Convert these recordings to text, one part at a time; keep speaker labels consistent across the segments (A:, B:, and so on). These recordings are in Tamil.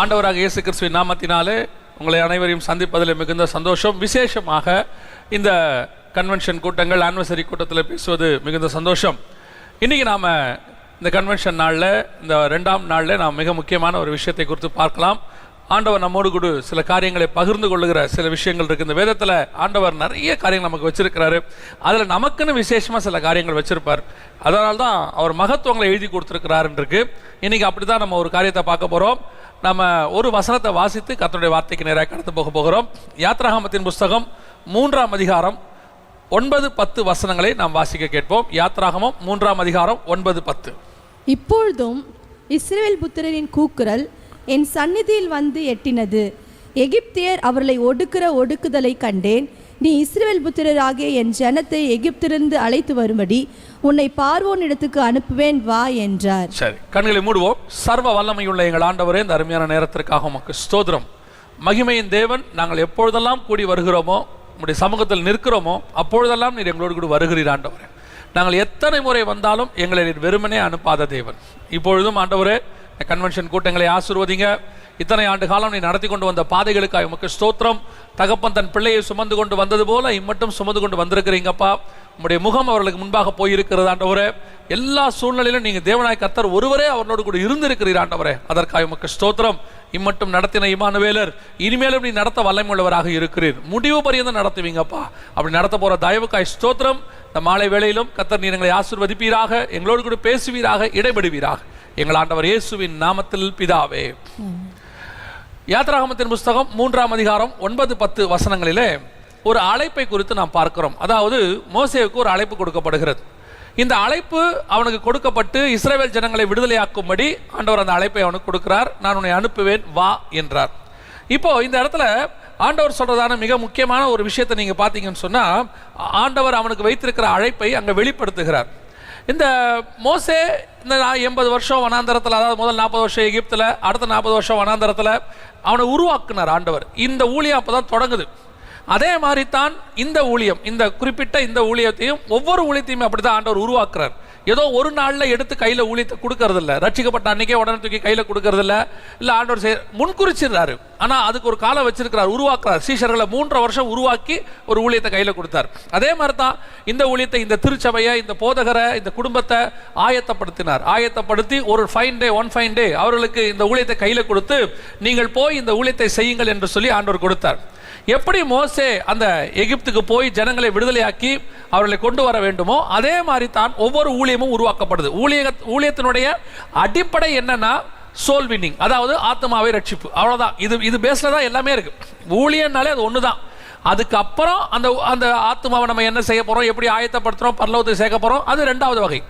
A: ஆண்டவராக இயேசு கிறிஸ்துவின் நாமத்தினாலே உங்களை அனைவரையும் சந்திப்பதில் மிகுந்த சந்தோஷம். விசேஷமாக இந்த கன்வென்ஷன் கூட்டங்கள் ஆனிவர்சரி கூட்டத்தில் பேசுவது மிகுந்த சந்தோஷம். இன்றைக்கி நாம் இந்த கன்வென்ஷன் நாளில், இந்த 2ஆம் நாளில் நாம் மிக முக்கியமான ஒரு விஷயத்தை குறித்து பார்க்கலாம். ஆண்டவர் நம்மோடு கூட சில காரியங்களை பகிர்ந்து கொள்ளுகிற சில விஷயங்கள் இருக்குது. இந்த வேதத்தில் ஆண்டவர் நிறைய காரியங்கள் நமக்கு வச்சிருக்கிறாரு. அதில் நமக்குன்னு விசேஷமாக சில காரியங்கள் வச்சிருப்பார். அதனால தான் அவர் மகத்துவங்களை எழுதி கொடுத்துருக்கிறாருன்றிருக்கு. இன்றைக்கி அப்படி தான் நம்ம ஒரு காரியத்தை பார்க்க போகிறோம். நம்ம ஒரு வசனத்தை வாசித்து கர்த்தருடைய வார்த்தைக்கு நேராக கடந்து போகிறோம். யாத்ராகமத்தின் புஸ்தகம் 3ஆம் அதிகாரம் 9-10 வசனங்களை நாம் வாசிக்க கேட்போம். யாத்ராகமம் 3ஆம் அதிகாரம் 9-10.
B: இப்பொழுதும் இஸ்ரவேல் புத்திரரின் கூக்குரல் என் சந்நிதியில் வந்து எட்டினது. எகிப்தியர் அவர்களை ஒடுக்குதலை கண்டேன். நீ இஸ்ரவேல் புத்திரராகிய என் ஜனத்தை எகிப்திலிருந்து அழைத்து வரும்படி உன்னை பார்வோன் இடத்துக்கு அனுப்புவேன், வா என்றார்.
A: சரி, கண்களை மூடுவோம். சர்வ வல்லமையுள்ள எங்கள் ஆண்டவரே, இந்த அருமையான நேரத்திற்காக உமக்கு ஸ்தோத்திரம். மகிமையின் தேவன், நாங்கள் எப்பொழுதெல்லாம் கூடி வருகிறோமோ, உங்களுடைய சமூகத்தில் நிற்கிறோமோ, அப்பொழுதெல்லாம் நீர் எங்களோடு கூட வருகிறீர் ஆண்டவரே. நாங்கள் எத்தனை முறை வந்தாலும் எங்களை நீர் வெறுமனே அனுப்பாத தேவன். இப்பொழுதும் ஆண்டவரே, கன்வென்ஷன் கூட்டங்களை ஆசீர்வதிங்க. இத்தனை ஆண்டு காலம் நீ நடத்தி கொண்டு வந்த பாதைகளுக்காக உமக்கு ஸ்தோத்திரம். தகப்பன் தன் பிள்ளையை சுமந்து கொண்டு வந்தது போல இம்மட்டும் சுமந்து கொண்டு வந்திருக்கிறீங்கப்பா. உங்களுடைய முகம் அவர்களுக்கு முன்பாக போயிருக்கிறது ஆண்டவரே. எல்லா சூழ்நிலையிலும் நீங்கள் தேவனாய் கர்த்தர் ஒருவரே அவர்களோடு கூட இருந்திருக்கிறீர் ஆண்டவரே. அதற்காக உமக்கு ஸ்தோத்திரம். இம்மட்டும் நடத்தின இம்மானுவேலர் இனிமேலும் நீ நடத்த வல்லமையுள்ளவராக இருக்கிறீர். முடிவு பரியந்தம் நடத்துவீங்கப்பா. அப்படி நடத்த போகிற தயவுக்காய் ஸ்தோத்திரம். இந்த மாலை வேளையிலும் கர்த்தர் நீர் எங்களை ஆசீர்வதிப்பீராக, எங்களோடு கூட பேசுவீராக, இடைபடுவீராக. எங்கள் ஆண்டவர் இயேசுவின் நாமத்தில் பிதாவே. யாத்ராகமத்தின் புஸ்தகம் 3ஆம் அதிகாரம் 9-10 வசனங்களிலே ஒரு அழைப்பை குறித்து நாம் பார்க்கிறோம். அதாவது மோசேவுக்கு ஒரு அழைப்பு கொடுக்கப்படுகிறது. இந்த அழைப்பு அவனுக்கு கொடுக்கப்பட்டு இஸ்ரவேல் ஜனங்களை விடுதலையாக்கும்படி ஆண்டவர் அந்த அழைப்பை அவனுக்கு கொடுக்கிறார். நான் உன்னை அனுப்புவேன், வா என்றார். இப்போ இந்த இடத்துல ஆண்டவர் சொல்றதான மிக முக்கியமான ஒரு விஷயத்தை நீங்க பார்த்தீங்கன்னு சொன்னா, ஆண்டவர் அவனுக்கு வைத்திருக்கிற அழைப்பை அங்கே வெளிப்படுத்துகிறார். இந்த மோசே இந்த 80 வருஷம் வனாந்தரத்தில், அதாவது முதல் 40 வருஷம் எகிப்தில், அடுத்த 40 வருஷம் வனாந்தரத்தில் அவனை உருவாக்குனார் ஆண்டவர். இந்த ஊழியம் அப்போ தான் தொடங்குது. அதே மாதிரி தான் இந்த ஊழியம், இந்த குறிப்பிட்ட இந்த ஊழியத்தையும், ஒவ்வொரு ஊழியத்தையுமே அப்படி தான் ஆண்டவர் உருவாக்குறார். ஏதோ ஒரு நாளில் எடுத்து கையில் ஊழியத்தை கொடுக்கறது இல்லை. ரட்சிக்கப்பட்ட அன்றைக்கே உடனே தூக்கி கையில் கொடுக்கறது இல்லை. ஆண்டவர் முன்குறிச்சிடுறாரு. ஆனால் அதுக்கு ஒரு காலம் வச்சிருக்கிறார், உருவாக்குறார். சீஷர்களை 3 வருஷம் உருவாக்கி ஒரு ஊழியத்தை கையில் கொடுத்தார். அதே மாதிரி தான் இந்த ஊழியத்தை, இந்த திருச்சபையை, இந்த போதகரை, இந்த குடும்பத்தை ஆயத்தப்படுத்தினார். ஆயத்தப்படுத்தி ஒரு ஒன் ஃபைன் டே அவர்களுக்கு இந்த ஊழியத்தை கையில் கொடுத்து, நீங்கள் போய் இந்த ஊழியத்தை செய்யுங்கள் என்று சொல்லி ஆண்டவர் கொடுத்தார். எப்படி மோசே அந்த எகிப்துக்கு போய் ஜனங்களை விடுதலையாக்கி அவர்களை கொண்டு வர வேண்டுமோ, அதே மாதிரி தான் ஒவ்வொரு ஊழியமும் உருவாக்கப்படுது. ஊழியத்தினுடைய அடிப்படை என்னன்னா சோல் வின்னிங், அதாவது ஆத்மாவை ரட்சிப்பு. அவ்வளோதான். இது பேஸ்ல தான் எல்லாமே இருக்கு. ஊழியனாலே அது ஒன்று தான். அதுக்கப்புறம் அந்த ஆத்மாவை நம்ம என்ன செய்ய போகிறோம், எப்படி ஆயத்தப்படுத்துகிறோம், பரலோகத்தை சேர்க்க போகிறோம், அது 2வது வகை.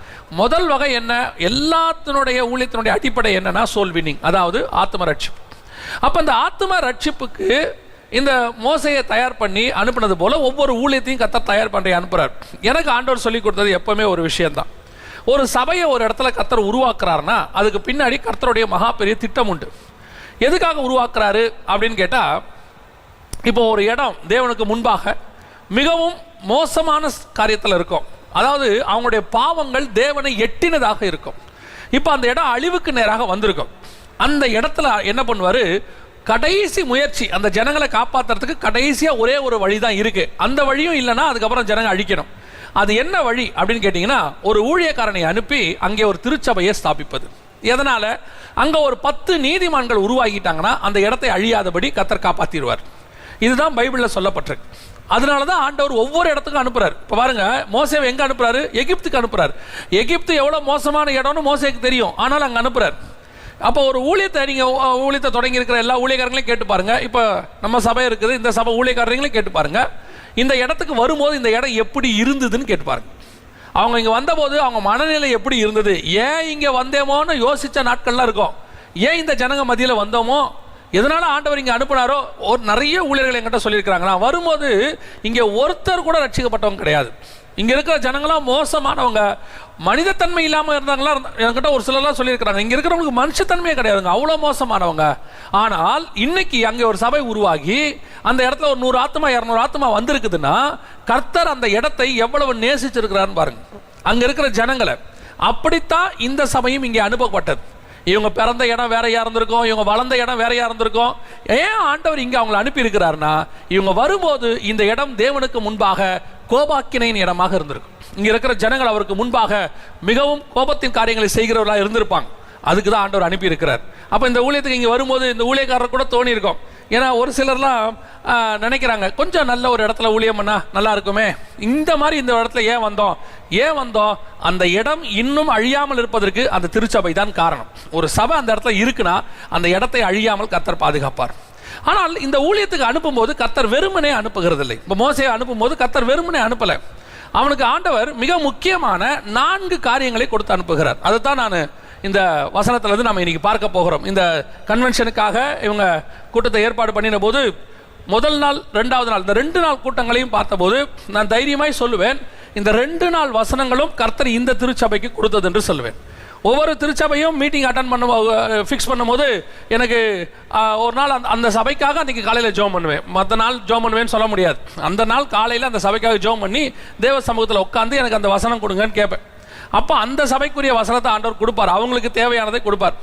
A: முதல் வகை என்ன, எல்லாத்தினுடைய ஊழியத்தினுடைய அடிப்படை என்னன்னா சோல் வின்னிங், அதாவது ஆத்ம ரட்சிப்பு. அப்போ அந்த ஆத்ம ரட்சிப்புக்கு இந்த மோசையை தயார் பண்ணி அனுப்புனது போல ஒவ்வொரு ஊழியத்தையும் கர்த்தர் தயார் பண்ணி அனுப்புறார். எனக்கு ஆண்டவர் சொல்லி கொடுத்தது எப்பவுமே ஒரு விஷயம்தான். ஒரு சபையை ஒரு இடத்துல கர்த்தர் உருவாக்குறாருன்னா அதுக்கு பின்னாடி கர்த்தருடைய மகா பெரிய திட்டம் உண்டு. எதுக்காக உருவாக்குறாரு அப்படின்னு கேட்டால், இப்போ ஒரு இடம் தேவனுக்கு முன்பாக மிகவும் மோசமான காரியத்தில் இருக்கும். அதாவது அவங்களுடைய பாவங்கள் தேவனை எட்டினதாக இருக்கும். இப்போ அந்த இடம் அழிவுக்கு நேராக வந்திருக்கும். அந்த இடத்துல என்ன பண்ணுவார், கடைசி முயற்சி, அந்த ஜனங்களை காப்பாற்றுறதுக்கு கடைசியாக ஒரே ஒரு வழி தான் இருக்கு. அந்த வழியும் இல்லைன்னா அதுக்கப்புறம் ஜனங்க அழிக்கணும். அது என்ன வழி அப்படின்னு கேட்டிங்கன்னா, ஒரு ஊழியக்காரனை அனுப்பி அங்கே ஒரு திருச்சபையை ஸ்தாபிப்பது. எதனால், அங்கே ஒரு 10 நீதிமான்கள் உருவாகிட்டாங்கன்னா அந்த இடத்தை அழியாதபடி கர்த்தர் காப்பாற்றிடுவார். இதுதான் பைபிளில் சொல்லப்பட்டிருக்கு. அதனால தான் ஆண்டவர் ஒவ்வொரு இடத்துக்கும் அனுப்புறாரு. இப்போ பாருங்க, மோசேவை எங்கே அனுப்புறாரு, எகிப்துக்கு அனுப்புறாரு. எகிப்து எவ்வளோ மோசமான இடம்னு மோசேக்கு தெரியும், ஆனால் அங்கே அனுப்புறாரு. அப்போ ஒரு ஊழியத்தை, நீங்கள் ஊழியத்தை தொடங்கி இருக்கிற எல்லா ஊழியக்காரங்களையும் கேட்டு பாருங்க. இப்போ நம்ம சபை இருக்குது, இந்த சபை ஊழியக்காரங்களையும் கேட்டு பாருங்க. இந்த இடத்துக்கு வரும்போது இந்த இடம் எப்படி இருந்ததுன்னு கேட்டு பாருங்க. அவங்க இங்கே வந்தபோது அவங்க மனநிலை எப்படி இருந்தது, ஏன் இங்கே வந்தேமோன்னு யோசித்த நாட்கள்லாம் இருக்கும். ஏன் இந்த ஜனங்க மத்தியில் வந்தோமோ, எதனால ஆண்டவர் இங்கே அனுப்புனாரோ. ஒரு நிறைய ஊழியர்கள் என்கிட்ட சொல்லியிருக்கிறாங்க, நான் வரும்போது இங்கே ஒருத்தர் கூட ரட்சிக்கப்பட்டவங்க கிடையாது. இங்கே இருக்கிற ஜனங்களாம் மோசமானவங்க, மனிதத்தன்மை இல்லாமல் இருந்தாங்களா என்கிட்ட ஒரு சிலர்லாம் சொல்லியிருக்கிறாங்க. இங்கே இருக்கிறவங்களுக்கு மனுஷத்தன்மையே கிடையாதுங்க, அவ்வளோ மோசமானவங்க. ஆனால் இன்னைக்கு அங்கே ஒரு சபை உருவாகி அந்த இடத்துல ஒரு 100 ஆத்மா 200 ஆத்மா வந்திருக்குதுன்னா கர்த்தர் அந்த இடத்தை எவ்வளவு நேசிச்சிருக்கிறான்னு பாருங்க, அங்கே இருக்கிற ஜனங்களை. அப்படித்தான் இந்த சபையும் இங்கே அனுப்பப்பட்டது. இவங்க பிறந்த இடம் வேறையா இருந்திருக்கும், இவங்க வளர்ந்த இடம் வேறையா இருந்திருக்கும். ஏன் ஆண்டவர் இங்க அவங்களை அனுப்பி இருக்கிறார்னா, இவங்க வரும்போது இந்த இடம் தேவனுக்கு முன்பாக கோபாக்கினையின் இடமாக இருந்திருக்கும். இங்க இருக்கிற ஜனங்கள் அவருக்கு முன்பாக மிகவும் கோபத்தின் காரியங்களை செய்கிறவர்களாக இருந்திருப்பாங்க. அதுக்கு தான் ஆண்டவர் அனுப்பி இருக்கிறார். அப்போ இந்த ஊழியத்துக்கு இங்கே வரும்போது இந்த ஊழியக்காரர் கூட தோணி இருக்கும். ஏன்னா ஒரு சிலர்லாம் நினைக்கிறாங்க, கொஞ்சம் நல்ல ஒரு இடத்துல ஊழியம் பண்ணா நல்லா இருக்குமே, இந்த மாதிரி இந்த இடத்துல ஏன் வந்தோம்? அந்த இடம் இன்னும் அழியாமல் இருப்பதற்கு அந்த திருச்சபை தான் காரணம். ஒரு சபை அந்த இடத்துல இருக்குன்னா அந்த இடத்தை அழியாமல் கர்த்தர் பாதுகாப்பார். ஆனால் இந்த ஊழியத்துக்கு அனுப்பும்போது கர்த்தர் வெறுமனே அனுப்புகிறது இல்லை. இப்போ மோசேயை அனுப்பும்போது கர்த்தர் வெறுமனே அனுப்பலை. அவனுக்கு ஆண்டவர் மிக முக்கியமான 4 காரியங்களை கொடுத்து அனுப்புகிறார். அதுதான் நான் இந்த வசனத்திலிருந்து நம்ம இன்னைக்கு பார்க்க போகிறோம். இந்த கன்வென்ஷனுக்காக இவங்க கூட்டத்தை ஏற்பாடு பண்ணின போது முதல் நாள் 2வது நாள் இந்த 2 நாள் கூட்டங்களையும் பார்த்தபோது நான் தைரியமாய் சொல்லுவேன், இந்த 2 நாள் வசனங்களும் கர்த்தர் இந்த திருச்சபைக்கு கொடுத்தது என்று சொல்லுவேன். ஒவ்வொரு திருச்சபையும் மீட்டிங் அட்டன் ஃபிக்ஸ் பண்ணும்போது எனக்கு ஒரு நாள் அந்த சபைக்காக அன்றைக்கி காலையில் ஜோம் பண்ணுவேன். மற்ற நாள் ஜோம் பண்ணுவேன்னு சொல்ல முடியாது. அந்த நாள் காலையில் அந்த சபைக்காக ஜோம் பண்ணி தேவ சமூகத்தில் உட்காந்து எனக்கு அந்த வசனம் கொடுங்கன்னு கேட்பேன். அப்போ அந்த சபைக்குரிய வசனத்தை ஆண்டவர் கொடுப்பார், அவங்களுக்கு தேவையானதை கொடுப்பார்.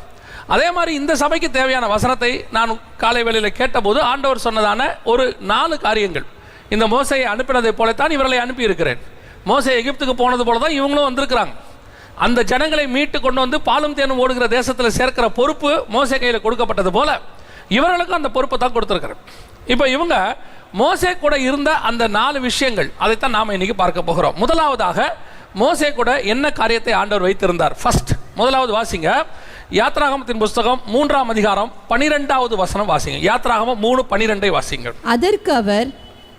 A: அதே மாதிரி இந்த சபைக்கு தேவையான வசனத்தை நான் காலை வேளையில் கேட்டபோது ஆண்டவர் சொன்னதான ஒரு 4 காரியங்கள். இந்த மோசையை அனுப்பினதை போலத்தான் இவர்களை அனுப்பி இருக்கிறேன். மோசை எகிப்துக்கு போனது போல தான் இவங்களும் வந்திருக்கிறாங்க. அந்த ஜனங்களை மீட்டு கொண்டு வந்து பாலும் தேனும் ஓடுகிற தேசத்தில் சேர்க்கிற பொறுப்பு மோசே கையில் கொடுக்கப்பட்டது போல இவர்களுக்கும் அந்த பொறுப்பை தான் கொடுத்துருக்கிறேன். இப்போ இவங்க மோசே கூட இருந்த அந்த 4 விஷயங்கள், அதைத்தான் நாம் இன்னைக்கு பார்க்க போகிறோம். முதலாவதாக மோசே கூட என்ன காரியத்தை ஆண்டவர் வைத்திருந்தார். ஃபர்ஸ்ட் முதலாவது வாசிங்க, யாத்ராகமத்தின் புஸ்தகம் 3ஆம் அதிகாரம் 12வது வசனம் வாசிங்க. யாத்ராகமம் 3:12 வாசிங்க.
B: அதற்கு அவர்,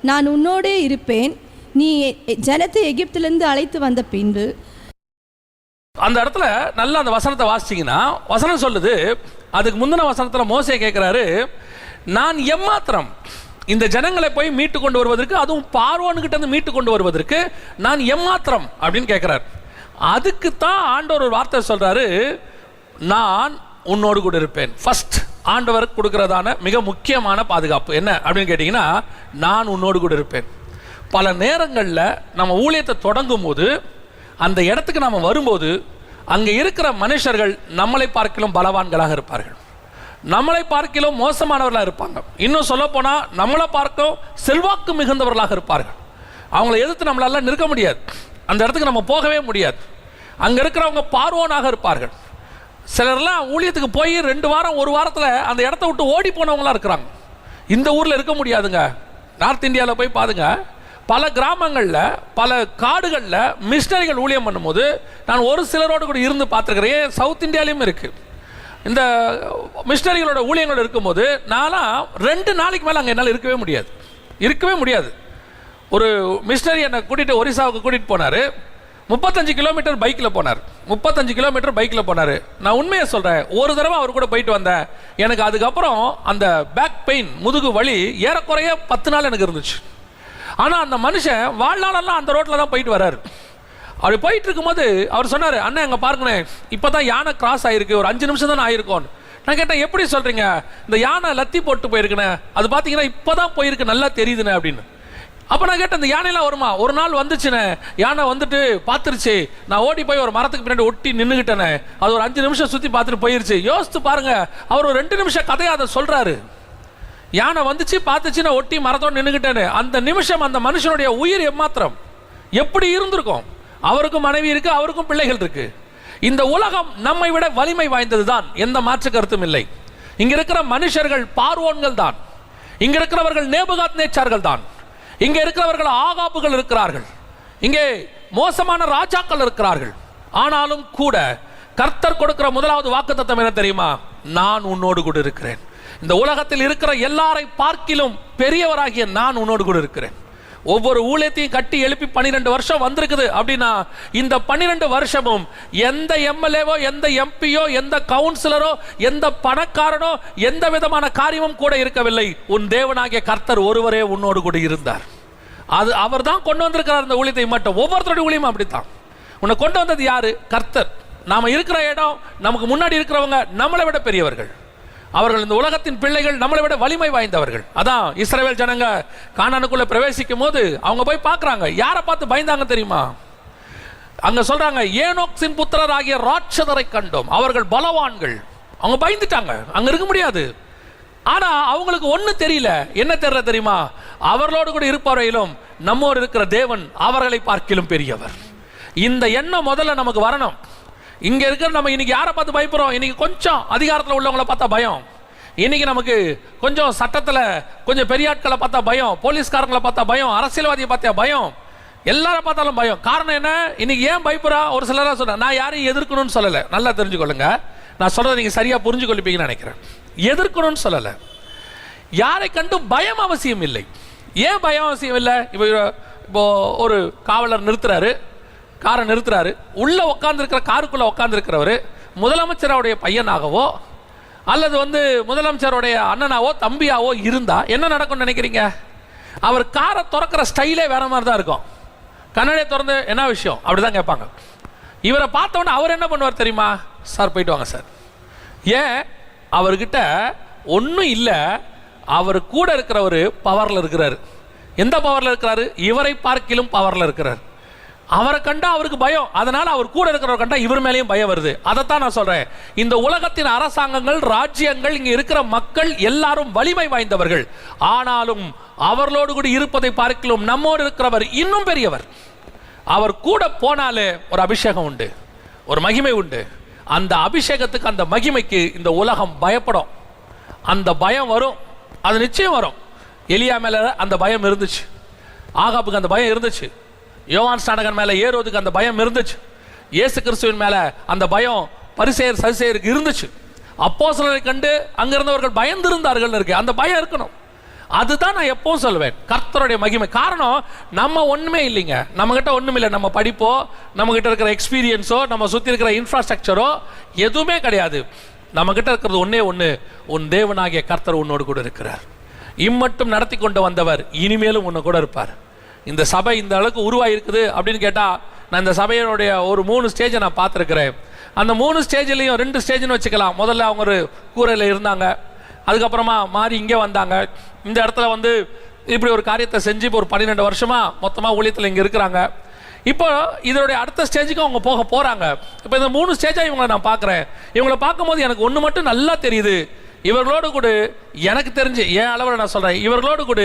B: நான் உன்னோடே இருப்பேன், நீ ஜனத்தை எகிப்திலிருந்து அழைத்து வந்த பின்பு.
A: அந்த இடத்துல நல்ல அந்த வசனத்தை வாசிச்சிங்கன்னா வசனம் சொல்லுது, அதுக்கு முந்தின வசனத்தில் மோசே கேட்குறாரு, நான் எம்மாத்திரம் இந்த ஜனங்களை போய் மீட்டு கொண்டு வருவதற்கு, அதுவும் பார்வோன்கிட்ட இருந்து மீட்டு கொண்டு வருவதற்கு நான் எம்மாத்திரம் அப்படின்னு கேட்கிறார். அதுக்கு தான் ஆண்டவர் ஒரு வார்த்தை சொல்றாரு, நான் உன்னோடு கூட இருப்பேன். ஃபர்ஸ்ட் ஆண்டவர் கொடுக்கிறதான மிக முக்கியமான பாதுகாப்பு என்ன அப்படின்னு கேட்டீங்கன்னா, நான் உன்னோடு கூட இருப்பேன். பல நேரங்களில் நம்ம ஊழியத்தை தொடங்கும் போது அந்த இடத்துக்கு நாம் வரும்போது அங்கே இருக்கிற மனுஷர்கள் நம்மளை பார்க்கிலும் பலவான்களாக இருப்பார்கள், நம்மளை பார்க்கிலும் மோசமானவர்களாக இருப்பாங்க. இன்னும் சொல்ல போனால் நம்மளை பார்க்க செல்வாக்கு மிகுந்தவர்களாக இருப்பார்கள். அவங்கள எதிர்த்து நம்மளால நிற்க முடியாது, அந்த இடத்துக்கு நம்ம போகவே முடியாது. அங்கே இருக்கிறவங்க பார்வோனாக இருப்பார்கள். சிலர்லாம் ஊழியத்துக்கு போய் 2 வாரம் 1 வாரத்தில் அந்த இடத்த விட்டு ஓடி போனவங்களாம் இருக்கிறாங்க. இந்த ஊரில் இருக்க முடியாதுங்க. நார்த் இந்தியாவில் போய் பாருங்க, பல கிராமங்களில் பல காடுகளில் மிஷனரிகள் ஊழியம் பண்ணும்போது நான் ஒரு சிலரோடு கூட இருந்து பார்த்துருக்கிறேன். சவுத் இந்தியாலையும் இருக்குது. இந்த மிஷனரிகளோட ஊழியங்களோடு இருக்கும்போது நான்லாம் 2 நாளைக்கு மேலே அங்கே என்னால் இருக்கவே முடியாது. ஒரு மிஷனரி என்னை கூட்டிகிட்டு ஒரிசாவுக்கு கூட்டிகிட்டு போனார். 35 கிலோமீட்டர் பைக்கில் போனார். 35 கிலோமீட்டர் பைக்கில் போனார். நான் உண்மையை சொல்கிறேன், ஒரு தடவை அவர் கூட போயிட்டு வந்தேன். எனக்கு அதுக்கப்புறம் அந்த பேக் பெயின், முதுகு வலி ஏறக்குறைய 10 நாள் எனக்கு இருந்துச்சு. ஆனால் அந்த மனுஷன் வாழ்நாளெல்லாம் அந்த ரோட்டில் தான் போயிட்டு வர்றாரு. அப்படி போயிட்டு இருக்கும்போது அவர் சொன்னார், அண்ணன் அங்கே பாருங்கண்ணே, இப்போ தான் யானை கிராஸ் ஆகிருக்கு, ஒரு 5 நிமிஷம் தான் ஆகிருக்கோன்னு. நான் கேட்டேன், எப்படி சொல்கிறீங்க? இந்த யானை லத்தி போட்டு போயிருக்குண்ணே, அது பார்த்தீங்கன்னா இப்போ தான் போயிருக்கு, நல்லா தெரியுதுண்ணே அப்படின்னு. அப்போ நான் கேட்டேன், இந்த யானையெல்லாம் வருமா? ஒரு நாள் வந்துச்சுண்ணே, யானை வந்துட்டு பார்த்துருச்சு, நான் ஓடி போய் ஒரு மரத்துக்கு பின்னாடி ஒட்டி நின்றுக்கிட்டேனே, அது ஒரு 5 நிமிஷம் சுற்றி பார்த்துட்டு போயிருச்சு. யோசித்து பாருங்க, அவர் ஒரு 2 நிமிஷம் கதையை அதை சொல்கிறாரு. யானை வந்துச்சு, பார்த்துச்சு, நான் ஒட்டி மரத்தோடு நின்றுக்கிட்டேன்னு. அந்த நிமிஷம் அந்த மனுஷனுடைய உயிர் எம்மாத்திரம் எப்படி இருந்திருக்கும்? அவருக்கும் மனைவி இருக்கு, அவருக்கும் பிள்ளைகள் இருக்கு. இந்த உலகம் நம்மை விட வலிமை வாய்ந்தது தான், எந்த மாற்று கருத்தும் இல்லை. இங்க இருக்கிற மனுஷர்கள் பார்வோன்கள் தான், இங்க இருக்கிறவர்கள் நேபுகாத்நேச்சார்கள் தான், இங்க இருக்கிறவர்கள் ஆகாபுகள் இருக்கிறார்கள், இங்கே மோசமான ராஜாக்கள் இருக்கிறார்கள். ஆனாலும் கூட கர்த்தர் கொடுக்கிற முதலாவது வாக்குத்தத்தம் என்ன தெரியுமா? நான் உன்னோடு கூட இருக்கிறேன். இந்த உலகத்தில் இருக்கிற எல்லாரை பார்க்கிலும் பெரியவராகிய நான் உன்னோடு கூட இருக்கிறேன். ஒவ்வொரு ஊழியத்தையும் கட்டி எழுப்பி 12 வருஷம் வந்திருக்குது அப்படின்னா, இந்த 12 வருஷமும் எந்த எம்எல்ஏவோ, எந்த எம்பியோ, எந்த கவுன்சிலரோ, எந்த பணக்காரனோ, எந்த விதமான காரியமும் கூட இருக்கவில்லை. உன் தேவனாகிய கர்த்தர் ஒருவரே உன்னோடு கூட இருந்தார். அது அவர் தான் கொண்டு வந்திருக்கிறார் இந்த ஊழியத்தை மட்டும். ஒவ்வொருத்தருடைய ஊழியமும் அப்படித்தான். உன்னை கொண்டு வந்தது யாரு? கர்த்தர். நாம இருக்கிற இடம், நமக்கு முன்னாடி இருக்கிறவங்க நம்மளை விட பெரியவர்கள். அவர்கள் இந்த உலகத்தின் பிள்ளைகள், நம்மளை விட வலிமை வாய்ந்தவர்கள். அதான் இஸ்ரவேல் ஜனங்க கானானுக்குள்ள பிரவேசிக்கும் போது அவங்க போய் பார்க்கறாங்க. யாரை பார்த்து பயந்தாங்க தெரியுமா? அங்க சொல்றாங்க, ஏனோக்கின் புத்திரர் ஆகிய ராட்சதரை கண்டோம், அவர்கள் பலவான்கள். அவங்க பயந்துட்டாங்க, அங்க இருக்க முடியாது. ஆனா அவங்களுக்கு ஒண்ணு தெரியல. என்ன தெரியல தெரியுமா? அவர்களோடு கூட இருப்பவரையிலும் நம்மோடு இருக்கிற தேவன் அவர்களை பார்க்கிலும் பெரியவர். இந்த எண்ணம் முதல்ல நமக்கு வரணும். இங்க இருக்கிற நம்ம இன்னைக்கு யாரை பார்த்து பயப்படுறோம்? இன்னைக்கு கொஞ்சம் அதிகாரத்தில் உள்ளவங்களை பார்த்தா பயம், இன்னைக்கு நமக்கு கொஞ்சம் சட்டத்துல கொஞ்சம் பெரிய ஆட்களை பார்த்தா பயம், போலீஸ்காரங்களை பார்த்தா பயம், அரசியல்வாதியை பார்த்தா பயம், எல்லாரும் பார்த்தாலும் பயம். காரணம் என்ன? இன்னைக்கு ஏன் பயப்படுறா? ஒரு சிலரா சொன்ன, நான் யாரையும் எதிர்க்கணும்னு சொல்லல, நல்லா தெரிஞ்சுக்கொள்ளுங்க, நான் சொல்றதை நீங்க சரியா புரிஞ்சுக்கொள்ளிப்பீங்கன்னு நினைக்கிறேன். எதிர்க்கணும்னு சொல்லல, யாரை கண்டு பயம் அவசியம் இல்லை. ஏன் பயம் அவசியம் இல்லை? இப்போ ஒரு காவலர் நிறுத்துறாரு, காரை நிறுத்துறாரு, உள்ள உட்கார்ந்து இருக்கிற காருக்குள்ள உட்கார்ந்து இருக்கிறவர் முதலமைச்சருடைய பையனாகவோ அல்லது முதலமைச்சருடைய அண்ணனாவோ தம்பியாவோ இருந்தா என்ன நடக்கும்னு நினைக்கிறீங்க? அவர் காரை திறக்கிற ஸ்டைலே வேற மாதிரி தான் இருக்கும். கண்ணாடியை திறந்து என்ன விஷயம் அப்படிதான் கேட்பாங்க. இவரை பார்த்தோன்னே அவர் என்ன பண்ணுவார் தெரியுமா? சார் போயிட்டு வாங்க சார். ஏன்? அவர்கிட்ட ஒன்றும் இல்லை, அவர் கூட இருக்கிறவர் பவர்ல இருக்கிறாரு. எந்த பவர்ல இருக்கிறாரு? இவரை பார்க்கிலும் பவர்ல இருக்கிறார். அவரை கண்டா அவருக்கு பயம், அதனால அவர் கூட இருக்கிறவர் கண்டா இவர் மேலேயும் பயம் வருது. அதைத்தான் நான் சொல்றேன். இந்த உலகத்தின் அரசாங்கங்கள், ராஜ்யங்கள், இங்க இருக்கிற மக்கள் எல்லாரும் வலிமை வாய்ந்தவர்கள். ஆனாலும் அவர்களோடு கூட இருப்பதை பார்க்கலாம் நம்மோடு இருக்கிறவர் இன்னும் பெரியவர். அவர் கூட போனாலே ஒரு அபிஷேகம் உண்டு, ஒரு மகிமை உண்டு. அந்த அபிஷேகத்துக்கு, அந்த மகிமைக்கு இந்த உலகம் பயப்படும். அந்த பயம் வரும், அது நிச்சயம் வரும். எலியா மேல அந்த பயம் இருந்துச்சு, ஆகாப்புக்கு அந்த பயம் இருந்துச்சு, யோவான் ஸ்நானகன் மேல ஏரோதுக்கு அந்த பயம் இருந்துச்சு, இயேசு கிறிஸ்துவின் மேல அந்த பயம் பரிசேயர் சதுசேயருக்கு இருந்துச்சு. அப்போஸ்தலரை கண்டு அங்கிருந்தவர்கள் பயந்திருந்தார்கள் இருக்கு. அந்த பயம் இருக்கணும். அதுதான் நான் எப்பவும் சொல்லுவேன், கர்த்தருடைய மகிமை. காரணம், நம்ம ஒண்ணுமே இல்லைங்க, நம்ம கிட்ட ஒண்ணுமே இல்லை. நம்ம படிப்போ, நம்ம கிட்ட இருக்கிற எக்ஸ்பீரியன்ஸோ, நம்ம சுத்தி இருக்கிற இன்ஃப்ராஸ்ட்ரக்சரோ எதுவுமே கிடையாது. நம்ம கிட்ட இருக்கிறது ஒன்னே ஒண்ணு, உன் தேவனாகிய கர்த்தர் உன்னோடு கூட இருக்கிறார். இம்மட்டும் நடத்தி கொண்டு வந்தவர் இனிமேலும் உன்னை கூட இருப்பார். இந்த சபை இந்த அளவுக்கு உருவாயிருக்குது அப்படின்னு கேட்டா, நான் இந்த சபையினுடைய ஒரு 3 ஸ்டேஜை நான் பார்த்துருக்கிறேன். அந்த 3 ஸ்டேஜ்லையும் 2 ஸ்டேஜ்னு வச்சுக்கலாம். முதல்ல அவங்க ஒரு கூரையில் இருந்தாங்க, அதுக்கப்புறமா மாறி இங்கே வந்தாங்க. இந்த இடத்துல இப்படி ஒரு காரியத்தை செஞ்சு இப்போ ஒரு 12 வருஷமா மொத்தமாக ஊழியத்தில் இங்கே இருக்கிறாங்க. இப்போ இதனுடைய அடுத்த ஸ்டேஜுக்கு அவங்க போகிறாங்க. இப்போ இந்த 3 ஸ்டேஜாக இவங்களை நான் பார்க்குறேன். இவங்களை பார்க்கும்போது எனக்கு ஒன்று மட்டும் நல்லா தெரியுது, இவர்களோடு கூட எனக்கு தெரிஞ்சு என் அளவில் நான் சொல்றேன், இவர்களோடு கூட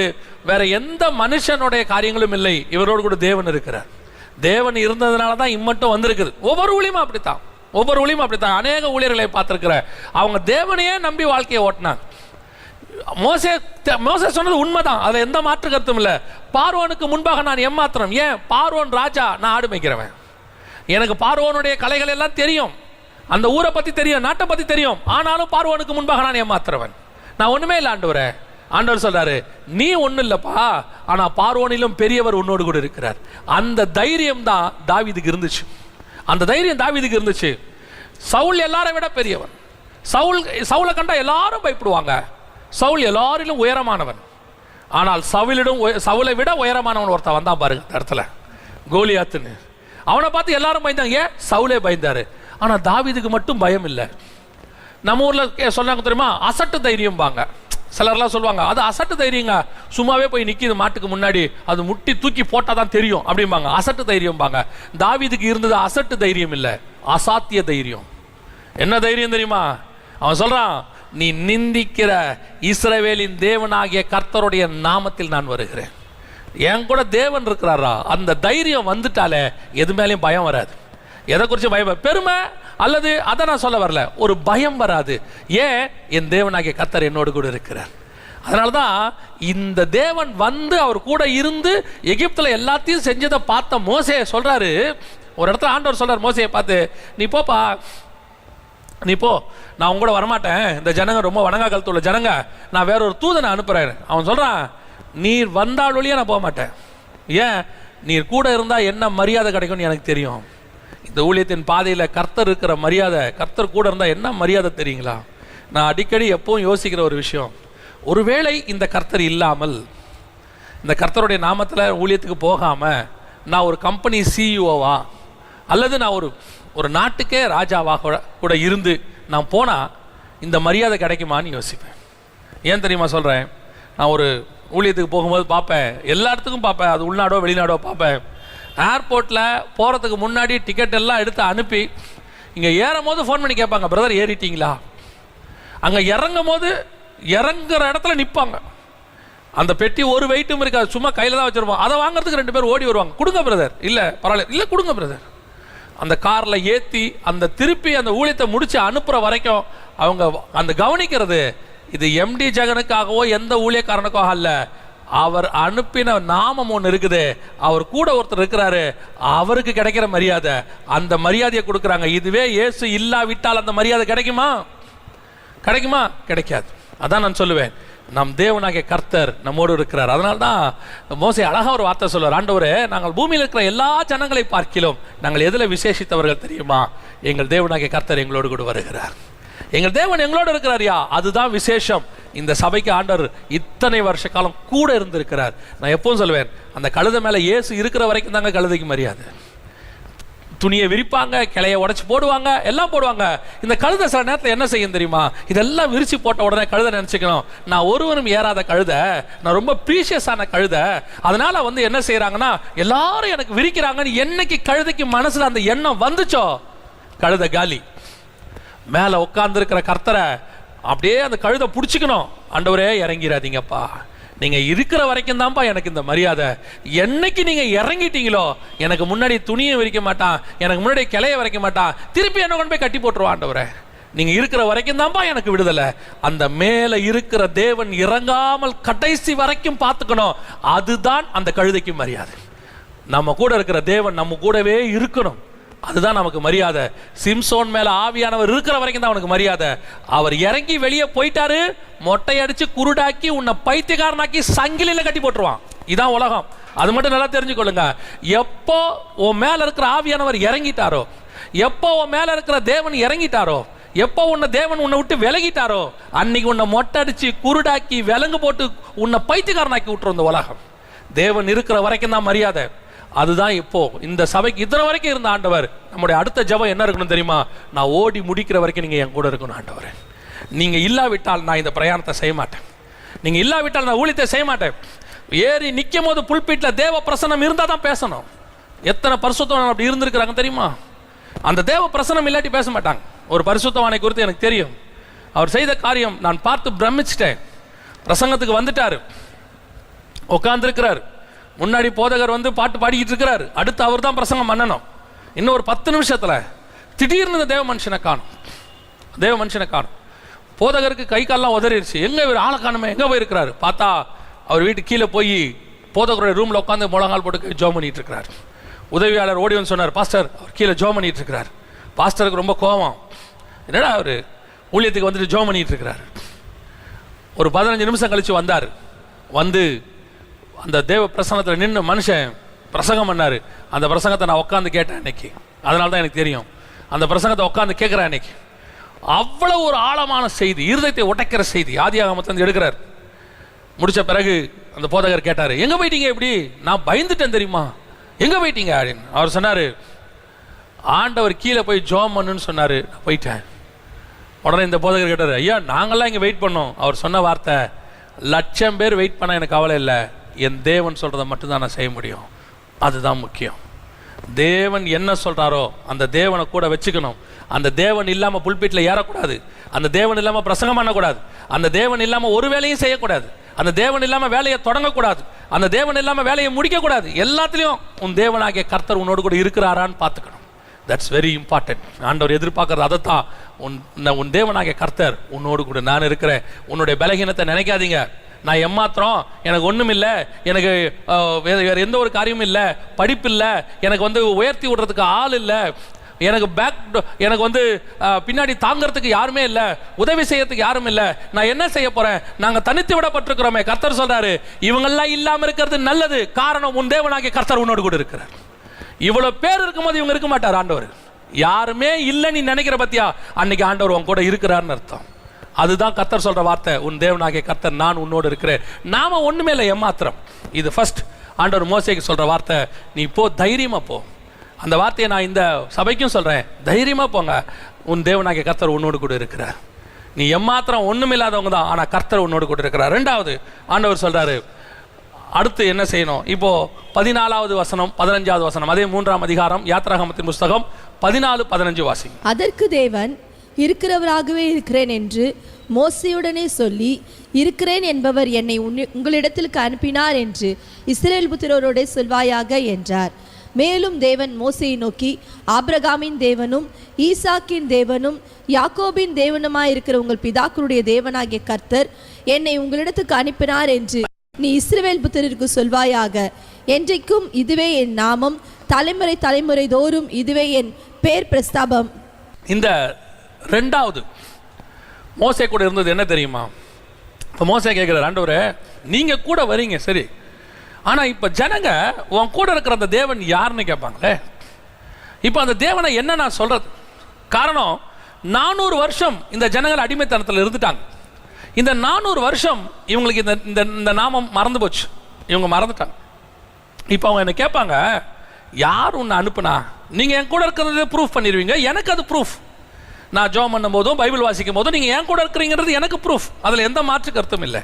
A: வேற எந்த மனுஷனுடைய காரியங்களும் இல்லை, இவர்களோடு கூட தேவன் இருக்கிறார். தேவன் இருந்ததுனால தான் இம்மட்டும் வந்திருக்குது. ஒவ்வொரு ஊழியமும் அப்படித்தான், ஒவ்வொரு ஊழியமும் அப்படித்தான். அநேக ஊழியர்களை பார்த்திருக்கிறேன், அவங்க தேவனையே நம்பி வாழ்க்கையை ஓட்டினாங்க. மோசே சொன்னது உண்மைதான், அதுல எந்த மாற்று கருத்தும் இல்லை. பார்வோனுக்கு முன்பாக நான் ஏமாத்திரம். ஏன்? பார்வோன் ராஜா, நான் ஆடு மேய்க்கிறவன். எனக்கு பார்வோனுடைய கலைகள் எல்லாம் தெரியும், அந்த ஊரை பத்தி தெரியும், நாட்டை பத்தி தெரியும். ஆனாலும் பார்வோனுக்கு முன்பாக நான் ஏமாத்துறவன், நான் ஒண்ணுமே இல்லை ஆண்டவரே. ஆண்டவர் சொல்றாரு, நீ ஒண்ணு இல்லப்பா, ஆனா பார்வோனிலும் பெரியவர் உன்னோடு கூட இருக்கிறார். அந்த தைரியம் தான் தாவீதுக்கு இருந்துச்சு. அந்த தைரியம் தாவீதுக்கு இருந்துச்சு. சவுல் எல்லாரை விட பெரியவன். சவுலை கண்டா எல்லாரும் பயப்படுவாங்க. சவுல் எல்லாரிலும் உயரமானவன். ஆனால் சவுலை விட உயரமானவன் ஒருத்தன் வந்தான் பாருங்க அந்த இடத்துல, கோலியாத்துன்னு. அவனை பார்த்து எல்லாரும் பயந்தாங்க. ஏன்? சவுலே பயந்தாரு. ஆனா தாவீதுக்கு மட்டும் பயம் இல்லை. நம்ம ஊர்ல சொன்னாங்க தெரியுமா, அசட்டு தைரியம் பாங்க. சிலர்லாம் சொல்லுவாங்க, அது அசட்டு தைரியங்க, சும்மாவே போய் நிக்கிது மாட்டுக்கு முன்னாடி, அது முட்டி தூக்கி போட்டாதான் தெரியும் அப்படிம்பாங்க. அசட்டு தைரியம் பாங்க. தாவீதுக்கு இருந்தது அசட்டு தைரியம் இல்லை, அசாத்திய தைரியம். என்ன தைரியம் தெரியுமா? அவன் சொல்றான், நீ நிந்திக்கிற இஸ்ரவேலின் தேவனாகிய கர்த்தருடைய நாமத்தில் நான் வருகிறேன். என் கூட தேவன் இருக்கிறாரா? அந்த தைரியம் வந்துட்டாலே எது மேலேயும் பயம் வராது. எதை குறித்து பயம்? பெருமை அல்லது அதை நான் சொல்ல வரல, ஒரு பயம் வராது. ஏன்? என் தேவனாகிய கர்த்தர் என்னோடு கூட இருக்கிறார். அதனால்தான் இந்த தேவன் அவர் கூட இருந்து எகிப்துல எல்லாத்தையும் செஞ்சதை பார்த்த மோசே சொல்றாரு, ஒரு இடத்துல ஆண்டவர் சொல்றாரு மோசையை பார்த்து, நீ போப்பா, நீ போ, நான் உங்க கூட வரமாட்டேன், இந்த ஜனங்க ரொம்ப வணங்கா கழுத்து உள்ள ஜனங்க, நான் வேற ஒரு தூதனை அனுப்புறேன். அவன் சொல்றான், நீர் வந்தால் ஒழிய நான் போக மாட்டேன். ஏன்? நீர் கூட இருந்தா என்ன மரியாதை கிடைக்கும்னு எனக்கு தெரியும். இந்த ஊழியத்தின் பாதையில கர்த்தர் இருக்கிற மரியாதை, கர்த்தர் கூட இருந்தா என்ன மரியாதை தெரியுங்களா? நான் அடிக்கடி எப்பவும் யோசிக்கிற ஒரு விஷயம், ஒருவேளை இந்த கர்த்தர் இல்லாமல், இந்த கர்த்தருடைய நாமத்துல ஊழியத்துக்கு போகாம நான் ஒரு கம்பெனி சிஇஓவா அல்லது நான் ஒரு நாட்டுக்கே ராஜாவாக கூட இருந்து நான் போனா இந்த மரியாதை கிடைக்குமான்னு யோசிப்பேன். ஏன் தெரியுமா சொல்றேன்? நான் ஒரு ஊழியத்துக்கு போகும்போது பார்ப்பேன், எல்லா இடத்துக்கும் பார்ப்பேன், அது உள்நாடோ வெளிநாடோ பார்ப்பேன். ஏர்போர்ட்டில் போகிறதுக்கு முன்னாடி டிக்கெட் எல்லாம் எடுத்து அனுப்பி இங்கே ஏறும் போது ஃபோன் பண்ணி கேட்பாங்க, பிரதர் ஏறிட்டீங்களா? அங்க இறங்கும் போது இறங்குற இடத்துல நிற்பாங்க. அந்த பெட்டி ஒரு வெயிட்டும் இருக்காது, சும்மா கையில தான் வச்சிருப்போம். அதை வாங்குறதுக்கு 2 பேர் ஓடி வருவாங்க. கொடுங்க பிரதர், இல்ல பரவாயில்ல, இல்ல கொடுங்க பிரதர். அந்த கார்ல ஏத்தி அந்த திருப்பி அந்த ஊழியத்தை முடிச்சு அனுப்புற வரைக்கும் அவங்க அந்த கவனிக்கிறது இது எம்டி ஜெகனுக்காகவோ எந்த ஊழியக்காரனுக்காக அல்ல, அவர் அனுப்பின நாமம் ஒன்று இருக்குது, அவர் கூட ஒருத்தர் இருக்கிறாரு, அவருக்கு கிடைக்கிற மரியாதை, அந்த மரியாதையை கொடுக்குறாங்க. இதுவே இயேசு இல்லாவிட்டால் அந்த மரியாதை கிடைக்குமா? கிடைக்குமா? கிடைக்காது. அதான் நான் சொல்லுவேன், நம் தேவனாகிய கர்த்தர் நம்மோடு இருக்கிறார். அதனால தான் மோசே அழகா ஒரு வார்த்தை சொல்லுவார், ஆண்டவரே நாங்கள் பூமியில் இருக்கிற எல்லா ஜனங்களை பார்க்கிறோம், நாங்கள் எதில் விசேஷித்தவர்கள் தெரியுமா? எங்கள் தேவனாகிய கர்த்தர் எங்களோடு கூட வருகிறார், எங்கள் தேவன் எங்களோடு இருக்கிறாரியா, அதுதான் விசேஷம். இந்த சபைக்கு ஆண்டவர் இத்தனை வருஷ காலம் கூட இருந்திருக்கிறார். நான் எப்பவும் சொல்லுவேன், அந்த கழுதை மேலே இயேசு இருக்கிற வரைக்கும் தாங்க கழுதைக்கு மரியாதை. துணியை விரிப்பாங்க, கிளையை உடைச்சு போடுவாங்க, எல்லாம் போடுவாங்க. இந்த கழுதை சில நேரத்தில் என்ன செய்யும் தெரியுமா? இதெல்லாம் விரிச்சு போட்ட உடனே கழுதை நினைச்சுக்கணும், நான் ஒருவரும் ஏறாத கழுதை, நான் ரொம்ப ப்ரீஷியஸான கழுதை, அதனால என்ன செய்யறாங்கன்னா எல்லாரும் எனக்கு விரிக்கிறாங்கன்னு என்னைக்கு கழுதைக்கு மனசுல அந்த எண்ணம் வந்துச்சோ கழுதை காலி. மேல உட்கார்ந்து இருக்கிற கர்த்தரை அப்படியே அந்த கழுதை பிடிச்சிக்கணும், ஆண்டவரே இறங்கிறாதீங்கப்பா, நீங்க இருக்கிற வரைக்கும் தான்ப்பா எனக்கு இந்த மரியாதை, என்னைக்கு நீங்க இறங்கிட்டீங்களோ எனக்கு முன்னாடி துணியை விரிக்க மாட்டான், எனக்கு முன்னாடி கிளைய வரைக்க மாட்டான், திருப்பி என்ன கொண்டு போய் கட்டி போட்டுருவான். ஆண்டவரே நீங்க இருக்கிற வரைக்கும் தான்ப்பா எனக்கு விடுதலை. அந்த மேல இருக்கிற தேவன் இறங்காமல் கடைசி வரைக்கும் பார்த்துக்கணும், அதுதான் அந்த கழுதைக்கு மரியாதை. நம்ம கூட இருக்கிற தேவன் நம்ம கூடவே இருக்கணும், அதுதான் நமக்கு மரியாதை. சிம்சோன் மேல ஆவியானவர் இருக்கிற வரைக்கும் தான் அவனுக்கு மரியாதை. அவர் இறங்கி வெளியே போயிட்டாரு, மொட்டை அடிச்சு குருடாக்கி உன்னை பைத்தியக்காரனாக்கி சங்கிலில கட்டி போட்டுருவான். இதான் உலகம், அது மட்டும் நல்லா தெரிஞ்சுக்கொள்ளுங்க. எப்போ உன் மேல இருக்கிற ஆவியானவர் இறங்கிட்டாரோ, எப்போ உன் மேல இருக்கிற தேவன் இறங்கிட்டாரோ, எப்போ உன்னை தேவன் உன்னை விட்டு விலகிட்டாரோ, அன்னைக்கு உன்னை மொட்டை அடிச்சு குருடாக்கி விலங்கு போட்டு உன்னை பைத்தியக்காரனாக்கி விட்டுரும் இந்த உலகம். தேவன் இருக்கிற வரைக்கும் தான் மரியாதை. அதுதான் இப்போ இந்த சபைக்கு இத்தனை வரைக்கும் இருந்த ஆண்டவர். நம்முடைய அடுத்த ஜெபம் என்ன இருக்கணும் தெரியுமா? நான் ஓடி முடிக்கிற வரைக்கும் நீங்க என் கூட இருக்கணும் ஆண்டவரே. நீங்க இல்லாவிட்டால் நான் இந்த பிரயாணத்தை செய்ய மாட்டேன், நீங்க இல்லாவிட்டால் நான் ஊழியத்தை செய்ய மாட்டேன். ஏறி நிற்கும் போது புல்பீட்ல தேவ பிரசன்னம் இருந்தா தான் பேசணும். எத்தனை பரிசுத்தவான் அப்படி இருந்திருக்கிறாங்க தெரியுமா? அந்த தேவ பிரசன்னம் இல்லாட்டி பேச மாட்டாங்க. ஒரு பரிசுத்தவானை குறித்து எனக்கு தெரியும், அவர் செய்த காரியம் நான் பார்த்து பிரமிச்சிட்டேன். பிரசங்கத்துக்கு வந்துட்டாரு, உட்கார்ந்துருக்கிறார், முன்னாடி போதகர் பாட்டு பாடிக்கிட்டு இருக்கிறார், அடுத்து அவர் தான் பிரசங்கம் பண்ணணும். இன்னும் ஒரு 10 நிமிஷத்துல திடீர்னு இந்த தேவ மனுஷனை காணும். போதகருக்கு கை கால்லாம் உதறிடுச்சு, எங்க இவர் ஆளை காணுமே, எங்க போயிருக்கிறாரு? பார்த்தா அவர் வீட்டு கீழே போய் போதகருடைய ரூம்ல உட்காந்து முழங்கால் போட்டு ஜோம் பண்ணிட்டு இருக்கிறார். உதவியாளர் ஓடி வந்து சொன்னார், பாஸ்டர் அவர் கீழே ஜோம் பண்ணிட்டு இருக்கிறார். பாஸ்டருக்கு ரொம்ப கோபம், என்னடா அவரு ஊழியத்துக்கு வந்துட்டு ஜோம் பண்ணிட்டு இருக்கிறார். ஒரு 15 நிமிஷம் கழிச்சு வந்தார். அந்த தேவ பிரசங்கத்தில் நின்று மனுஷன் பிரசங்கம் பண்ணாரு. அந்த பிரசங்கத்தை நான் உட்காந்து கேட்டேன் அன்னைக்கு, அதனால தான் எனக்கு தெரியும். அந்த பிரசங்கத்தை உட்காந்து கேட்கிறேன் அன்னைக்கு. அவ்வளவு ஒரு ஆழமான செய்தி, இருதயத்தை உடைக்கிற செய்தி ஆதியாகமத்திலிருந்து எடுக்கிறார். முடிச்ச பிறகு அந்த போதகர் கேட்டாரு, எங்க போயிட்டீங்க? இப்படி நான் பயந்துட்டேன் தெரியுமா, எங்க போயிட்டீங்க அப்படின்னு. அவர் சொன்னாரு, ஆண்டவர் கீழே போய் ஜோம் பண்ணுன்னு சொன்னாரு, நான் போயிட்டேன். உடனே இந்த போதகர் கேட்டாரு, ஐயா நாங்கெல்லாம் இங்கே வெயிட் பண்ணோம். அவர் சொன்ன வார்த்தை, 1,00,000 பேர் வெயிட் பண்ண எனக்கு கவலை இல்லை, என் தேவன் சொல்றதை மட்டும்தான் நான் செய்ய முடியும், அதுதான் முக்கியம். தேவன் என்ன சொல்றாரோ அந்த தேவனை கூட வச்சுக்கணும். அந்த தேவன் இல்லாம புல்பீட்ல ஏறக்கூடாது, அந்த தேவன் இல்லாம பிரசங்கம் பண்ணக்கூடாது, அந்த தேவன் இல்லாம ஒரு வேலையும் செய்யக்கூடாது, அந்த தேவன் இல்லாம வேலையை தொடங்கக்கூடாது, அந்த தேவன் இல்லாம வேலையை முடிக்கக்கூடாது. எல்லாத்திலையும் உன் தேவனாகிய கர்த்தர் உன்னோடு கூட இருக்கிறாரான்னு பார்த்துக்கணும். That's very important. ஆண்டவர் எதிர்பார்க்கறது அதைத்தான். உன் தேவனாகிய கர்த்தர் உன்னோடு கூட நான் இருக்கிறேன். உன்னுடைய பலகீனத்தை நினைக்காதீங்க, நான் எம்மாத்திரம், எனக்கு ஒன்றும் இல்லை, எனக்கு வேறு எந்த ஒரு காரியமும் இல்லை, படிப்பு இல்லை, எனக்கு உயர்த்தி விடுறதுக்கு ஆள் இல்லை, எனக்கு பின்னாடி தாங்கிறதுக்கு யாருமே இல்லை, உதவி செய்யறதுக்கு யாரும் இல்லை, நான் என்ன செய்ய போறேன்? நாங்க தனித்து விடப்பட்டிருக்கிறோமே. கர்த்தர் சொல்றாரு, இவங்கெல்லாம் இல்லாம இருக்கிறது நல்லது, காரணம் உன் தேவனாகிய கர்த்தர் உன்னோடு கூட இருக்கிறார். இவ்வளவு பேர் இருக்கும்போது இவங்க இருக்க மாட்டார் ஆண்டவர். யாருமே இல்லை நீ நினைக்கிற பத்தியா, அன்னைக்கு ஆண்டவர் உன் கூட இருக்கிறார்னு அர்த்தம். அதுதான் கர்த்தர் சொல்ற வார்த்தை, உன் தேவனாகிய கர்த்தர் நான் உன்னோடு இருக்கிறேன். நாம ஒண்ணுமே இல்லை, ஏமாத்திரம். இது ஃபர்ஸ்ட் ஆண்டவர் மோசேக்கு சொல்ற வார்த்தை, நீ போ, தைரியமா போ. அந்த வார்த்தையை நான் இந்த சபைக்கும் சொல்றேன், தைரியமா போங்க, உன் தேவனாகிய கர்த்தர் உன்னோடு கூட இருக்கிறார். நீ எம்மாத்திரம் ஒண்ணுமில்லாதவங்க தான், ஆனா கர்த்தர் உன்னோடு கூட இருக்கிறார். 2வது ஆண்டவர் சொல்றாரு, அடுத்து என்ன செய்யணும்? இப்போ 14வது வசனம் 15வது வசனம், அதே 3ஆம் அதிகாரம் யாத்ராகமத்தின் புஸ்தகம் 14-15 வாசி.
B: அதற்கு தேவன் இருக்கிறவராகவே இருக்கிறேன் என்று மோசேயுடனே சொல்லி, இருக்கிறேன் என்பவர் என்னை உங்களிடத்திற்கு அனுப்பினார் என்று இஸ்ரவேல் புத்திரரோடே சொல்வாயாக என்றார். மேலும் தேவன் மோசேயை நோக்கி, ஆபிரகாமின் தேவனும் ஈசாக்கின் தேவனும் யாக்கோபின் தேவனுமாயிருக்கிற உங்கள் பிதாக்களுடைய தேவனாகிய கர்த்தர் என்னை உங்களிடத்துக்கு அனுப்பினார் என்று நீ இஸ்ரவேல் புத்திரருக்கு சொல்வாயாக. என்றைக்கும் இதுவே என் நாமம், தலைமுறை தலைமுறை தோறும் இதுவே என் பேர் பிரஸ்தாபம்.
A: இந்த ரெண்டாவது மோசே கூட இருந்தது என்ன தெரியுமா? இப்போ மோசே கேட்குறார், ஆண்டவரே நீங்கள் கூட வரீங்க சரி, ஆனால் இப்போ ஜனங்க உன் கூட இருக்கிற அந்த தேவன் யாருன்னு கேட்பாங்களே. இப்போ அந்த தேவனை என்ன நான் சொல்கிறது? காரணம், 400 வருஷம் இந்த ஜனங்கள் அடிமைத்தனத்தில் இருந்துட்டாங்க. இந்த 400 வருஷம் இவங்களுக்கு இந்த இந்த நாமம் மறந்து போச்சு, இவங்க மறந்துட்டாங்க. இப்போ அவங்க என்ன கேட்பாங்க, யார் உன்னை அனுப்புனா? நீங்கள் என் கூட இருக்கிறத ப்ரூஃப் பண்ணிடுவீங்க, எனக்கு அது ப்ரூஃப். நான் ஜோம் பண்ணும் போதும் பைபிள் வாசிக்கும் போதும் நீங்கள் என் கூட இருக்கிறீங்கிறது எனக்கு ப்ரூஃப், அதில் எந்த மாற்று கருத்தும் இல்லை.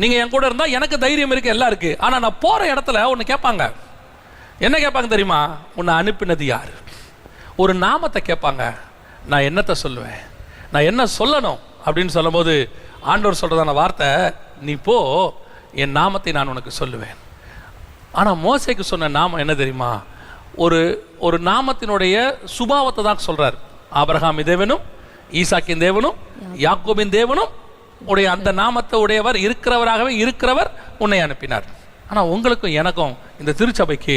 A: நீங்கள் என் கூட இருந்தால் எனக்கு தைரியம் இருக்குது, எல்லாம் இருக்குது. ஆனால் நான் போகிற இடத்துல ஒன்று கேட்பாங்க. என்ன கேட்பாங்க தெரியுமா? உன்னை அனுப்பினது யார்? ஒரு நாமத்தை கேட்பாங்க. நான் என்னத்தை சொல்லுவேன், நான் என்ன சொல்லணும் அப்படின்னு சொல்லும்போது ஆண்டவர் சொல்கிறதான வார்த்தை, நீ போ, என் நாமத்தை நான் உனக்கு சொல்லுவேன். ஆனால் மோசேக்கு சொன்ன நாமம் என்ன தெரியுமா? ஒரு நாமத்தினுடைய சுபாவத்தை தான் சொல்கிறார். ஆபிரகாமின் தேவனும் ஈசாக்கின் தேவனும் யாக்கோபின் தேவனும் உடைய அந்த நாமத்தை உடையவர், இருக்கிறவராகவே இருக்கிறவர் உன்னை அனுப்பினார். ஆனால் உங்களுக்கும் எனக்கும் இந்த திருச்சபைக்கு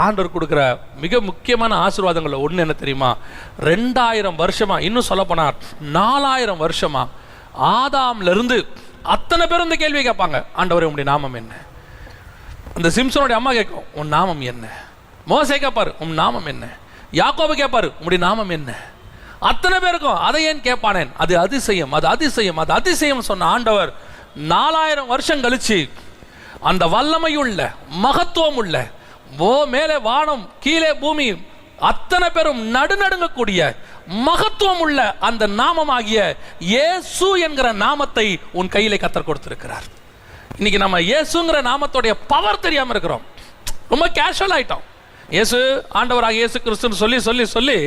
A: ஆண்டவர் கொடுக்குற மிக முக்கியமான ஆசீர்வாதங்களில் ஒன்று என்ன தெரியுமா? 2000 வருஷமா, இன்னும் சொல்லப்போனார் 4000 வருஷமா ஆதாம்லேருந்து அத்தனை பேரும் இந்த கேள்வியை கேட்பாங்க, ஆண்டவரே உங்களுடைய நாமம் என்ன? அந்த சிம்சனுடைய அம்மா கேட்கும், உன் நாமம் என்ன? மோசே கேட்பாரு, உன் நாமம் என்ன? யாக்கோபு கேட்பாரு, உங்களுடைய நாமம் என்ன? அத்தனை பேருக்கும் அதை ஏன் கேட்பானேன்? அது அதிசயம், அது அதிசயம், அது அதிசயம் சொன்ன ஆண்டவர் 4000 வருஷம் கழிச்சு அந்த வல்லமையுள்ள மகத்துவம் உள்ள மேலே வானம் கீழே பூமி அத்தனை பேரும் நடுநடுங்கக்கூடிய மகத்துவம் உள்ள அந்த நாமமாகிய இயேசு என்கிற நாமத்தை உன் கையிலே கர்த்தர் கொடுத்திருக்கிறார். இன்னைக்கு நம்ம இயேசுங்கிற நாமத்துடைய பவர் தெரியாம இருக்கிறோம், ரொம்ப கேஷுவல் ஆயிட்டோம். இயேசு ஆண்டவராக இயேசு கிறிஸ்துன்னு சொல்லி சொல்லி சொல்லி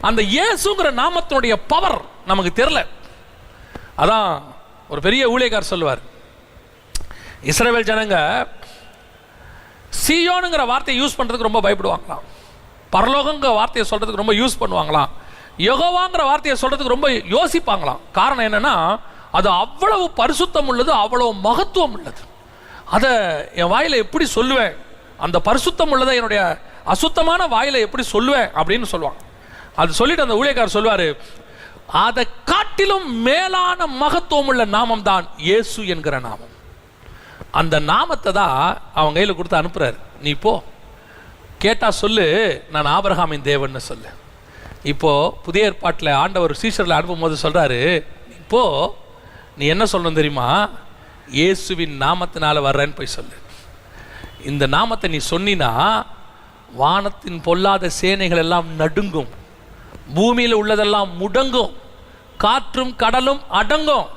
A: அந்த இயேசுங்கிற நாமத்தினுடைய பவர் நமக்கு தெரியல. அதான் ஒரு பெரிய ஊழியக்காரர் சொல்லுவார், இஸ்ரவேல் ஜனங்க சீயோனுங்கிற வார்த்தையை யூஸ் பண்றதுக்கு ரொம்ப பயப்படுவாங்களாம், பரலோகங்கிற வார்த்தையை சொல்றதுக்கு ரொம்ப யூஸ் பண்ணுவாங்களாம், யெகோவாங்கிற வார்த்தையை சொல்றதுக்கு ரொம்ப யோசிப்பாங்களாம். காரணம் என்னன்னா, அது அவ்வளவு பரிசுத்தம் உள்ளது, அவ்வளவு மகத்துவம் உள்ளது. அதை என் வாயில எப்படி சொல்லுவேன், அந்த பரிசுத்தம் உள்ளதை என்னுடைய அசுத்தமான வாயில எப்படி சொல்லுவேன் அப்படின்னு சொல்லுவாங்க. அது சொல்லிட்டு அந்த ஊழியக்காரர் சொல்லுவாரு, அதை காட்டிலும் மேலான மகத்துவம் உள்ள நாமம் தான் இயேசு என்கிற நாமம். அந்த நாமத்தை தான் அவங்க கையில் கொடுத்து அனுப்புறாரு. நீ போ, கேட்டா சொல்லு, நான் ஆபிரகாமின் தேவன்னு சொல்லு. இப்போ புதிய ஏற்பாட்டில் ஆண்டவர் சீஷர்களை அனுப்பும் போது சொல்றாரு, இப்போ நீ என்ன சொல்லணும் தெரியுமா? இயேசுவின் நாமத்தினால வர்றேன்னு போய் சொல்லு. இந்த நாமத்தை நீ சொன்னினா வானத்தின் பொல்லாத சேனைகள் எல்லாம் நடுங்கும், பூமியில் உள்ளதெல்லாம் முடங்கும், காற்றும் கடலும் அடங்கும்.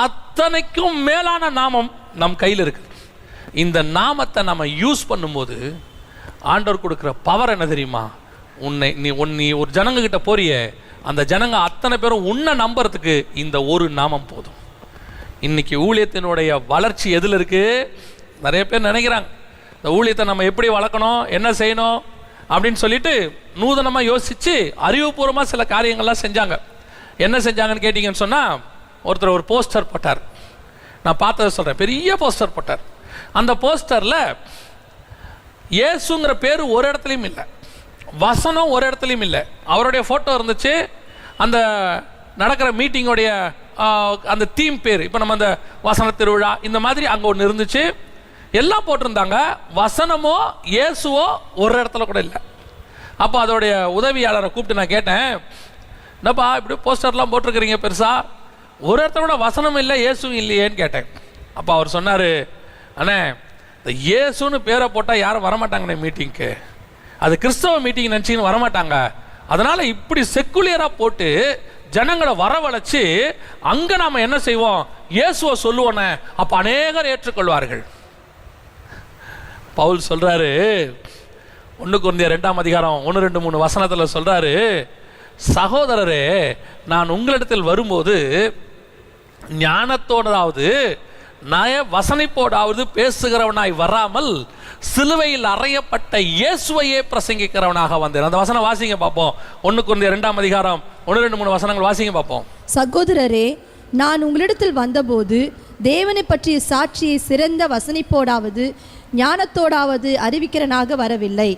A: அத்தனைக்கும் மேலான நாமம் நம் கையில் இருக்கு. இந்த நாமத்தை நம்ம யூஸ் பண்ணும்போது ஆண்டவர் கொடுக்குற பவர் என்ன தெரியுமா? நீ ஒரு ஜனங்க கிட்ட போறிய, அந்த ஜனங்க அத்தனை பேரும் உன்னை நம்புறதுக்கு இந்த ஒரு நாமம் போதும். இன்னைக்கு ஊழியத்தினுடைய வளர்ச்சி எதில் இருக்கு? நிறைய பேர் நினைக்கிறாங்க இந்த ஊழியத்தை நம்ம எப்படி வளர்க்கணும், என்ன செய்யணும் அப்படின்னு சொல்லிட்டு நூதனமாக யோசிச்சு அறிவுபூர்வமாக சில காரியங்கள்லாம் செஞ்சாங்க. என்ன செஞ்சாங்கன்னு கேட்டிங்கன்னு சொன்னால், ஒருத்தர் ஒரு போஸ்டர் போட்டார். நான் பார்த்ததை சொல்கிறேன், பெரிய போஸ்டர் போட்டார். அந்த போஸ்டரில் இயேசுங்கிற பேர் ஒரு இடத்துலையும் இல்லை, வசனம் ஒரு இடத்துலையும் இல்லை. அவருடைய ஃபோட்டோ இருந்துச்சு. அந்த நடக்கிற மீட்டிங்கோடைய அந்த தீம் பேர், இப்போ நம்ம அந்த வசன திருவிழா இந்த மாதிரி அங்கே ஒன்று இருந்துச்சு, எல்லாம் போட்டிருந்தாங்க. வசனமோ இயேசுவோ ஒரு இடத்துல கூட இல்லை. அப்போ அதோடைய உதவியாளரை கூப்பிட்டு நான் கேட்டேன், என்னப்பா இப்படி போஸ்டர்லாம் போட்டிருக்கிறீங்க பெருசா, ஒரு இடத்துல கூட வசனம் இல்லை இயேசுவும் இல்லையேன்னு கேட்டேன். அப்போ அவர் சொன்னார், அண்ணே இந்த இயேசுன்னு பேரை போட்டால் யாரும் வரமாட்டாங்கண்ணே மீட்டிங்க்கு, அது கிறிஸ்தவ மீட்டிங் நினச்சின்னு வரமாட்டாங்க, அதனால் இப்படி செக்குலியராக போட்டு ஜனங்களை வரவழைச்சு அங்கே நாம் என்ன செய்வோம், இயேசுவை சொல்லுவோன்னே, அப்போ அநேகர் ஏற்றுக்கொள்வார்கள். பவுல் சொல்கிறாரு 1 கொரிந்தியர் 2:1-2-3 வசனத்தில் சொல்கிறாரு, சகோதரரே நான் உங்களிடத்தில் வரும்போது ஞானத்தோடாவது நய வசனிப்போடாவது பேசுகிறவனாய் வராமல் சிலுவையில் அறையப்பட்ட இயேசுவையே பிரசங்கிக்கிறவனாக வந்தேன். அந்த வசனம் வாசிங்க பார்ப்போம். 1 கொரிந்தியர் 2 அதிகாரம் 1, 2, 3 வசனங்கள் வாசிங்க பார்ப்போம்.
B: சகோதரரே, நான் உங்களிடத்தில் வந்தபோது தேவனை பற்றிய சாட்சியை சிறந்த வசனிப்போடாவது ஞானத்தோடாவது அறிவிக்கிறனாக வரவில்லை.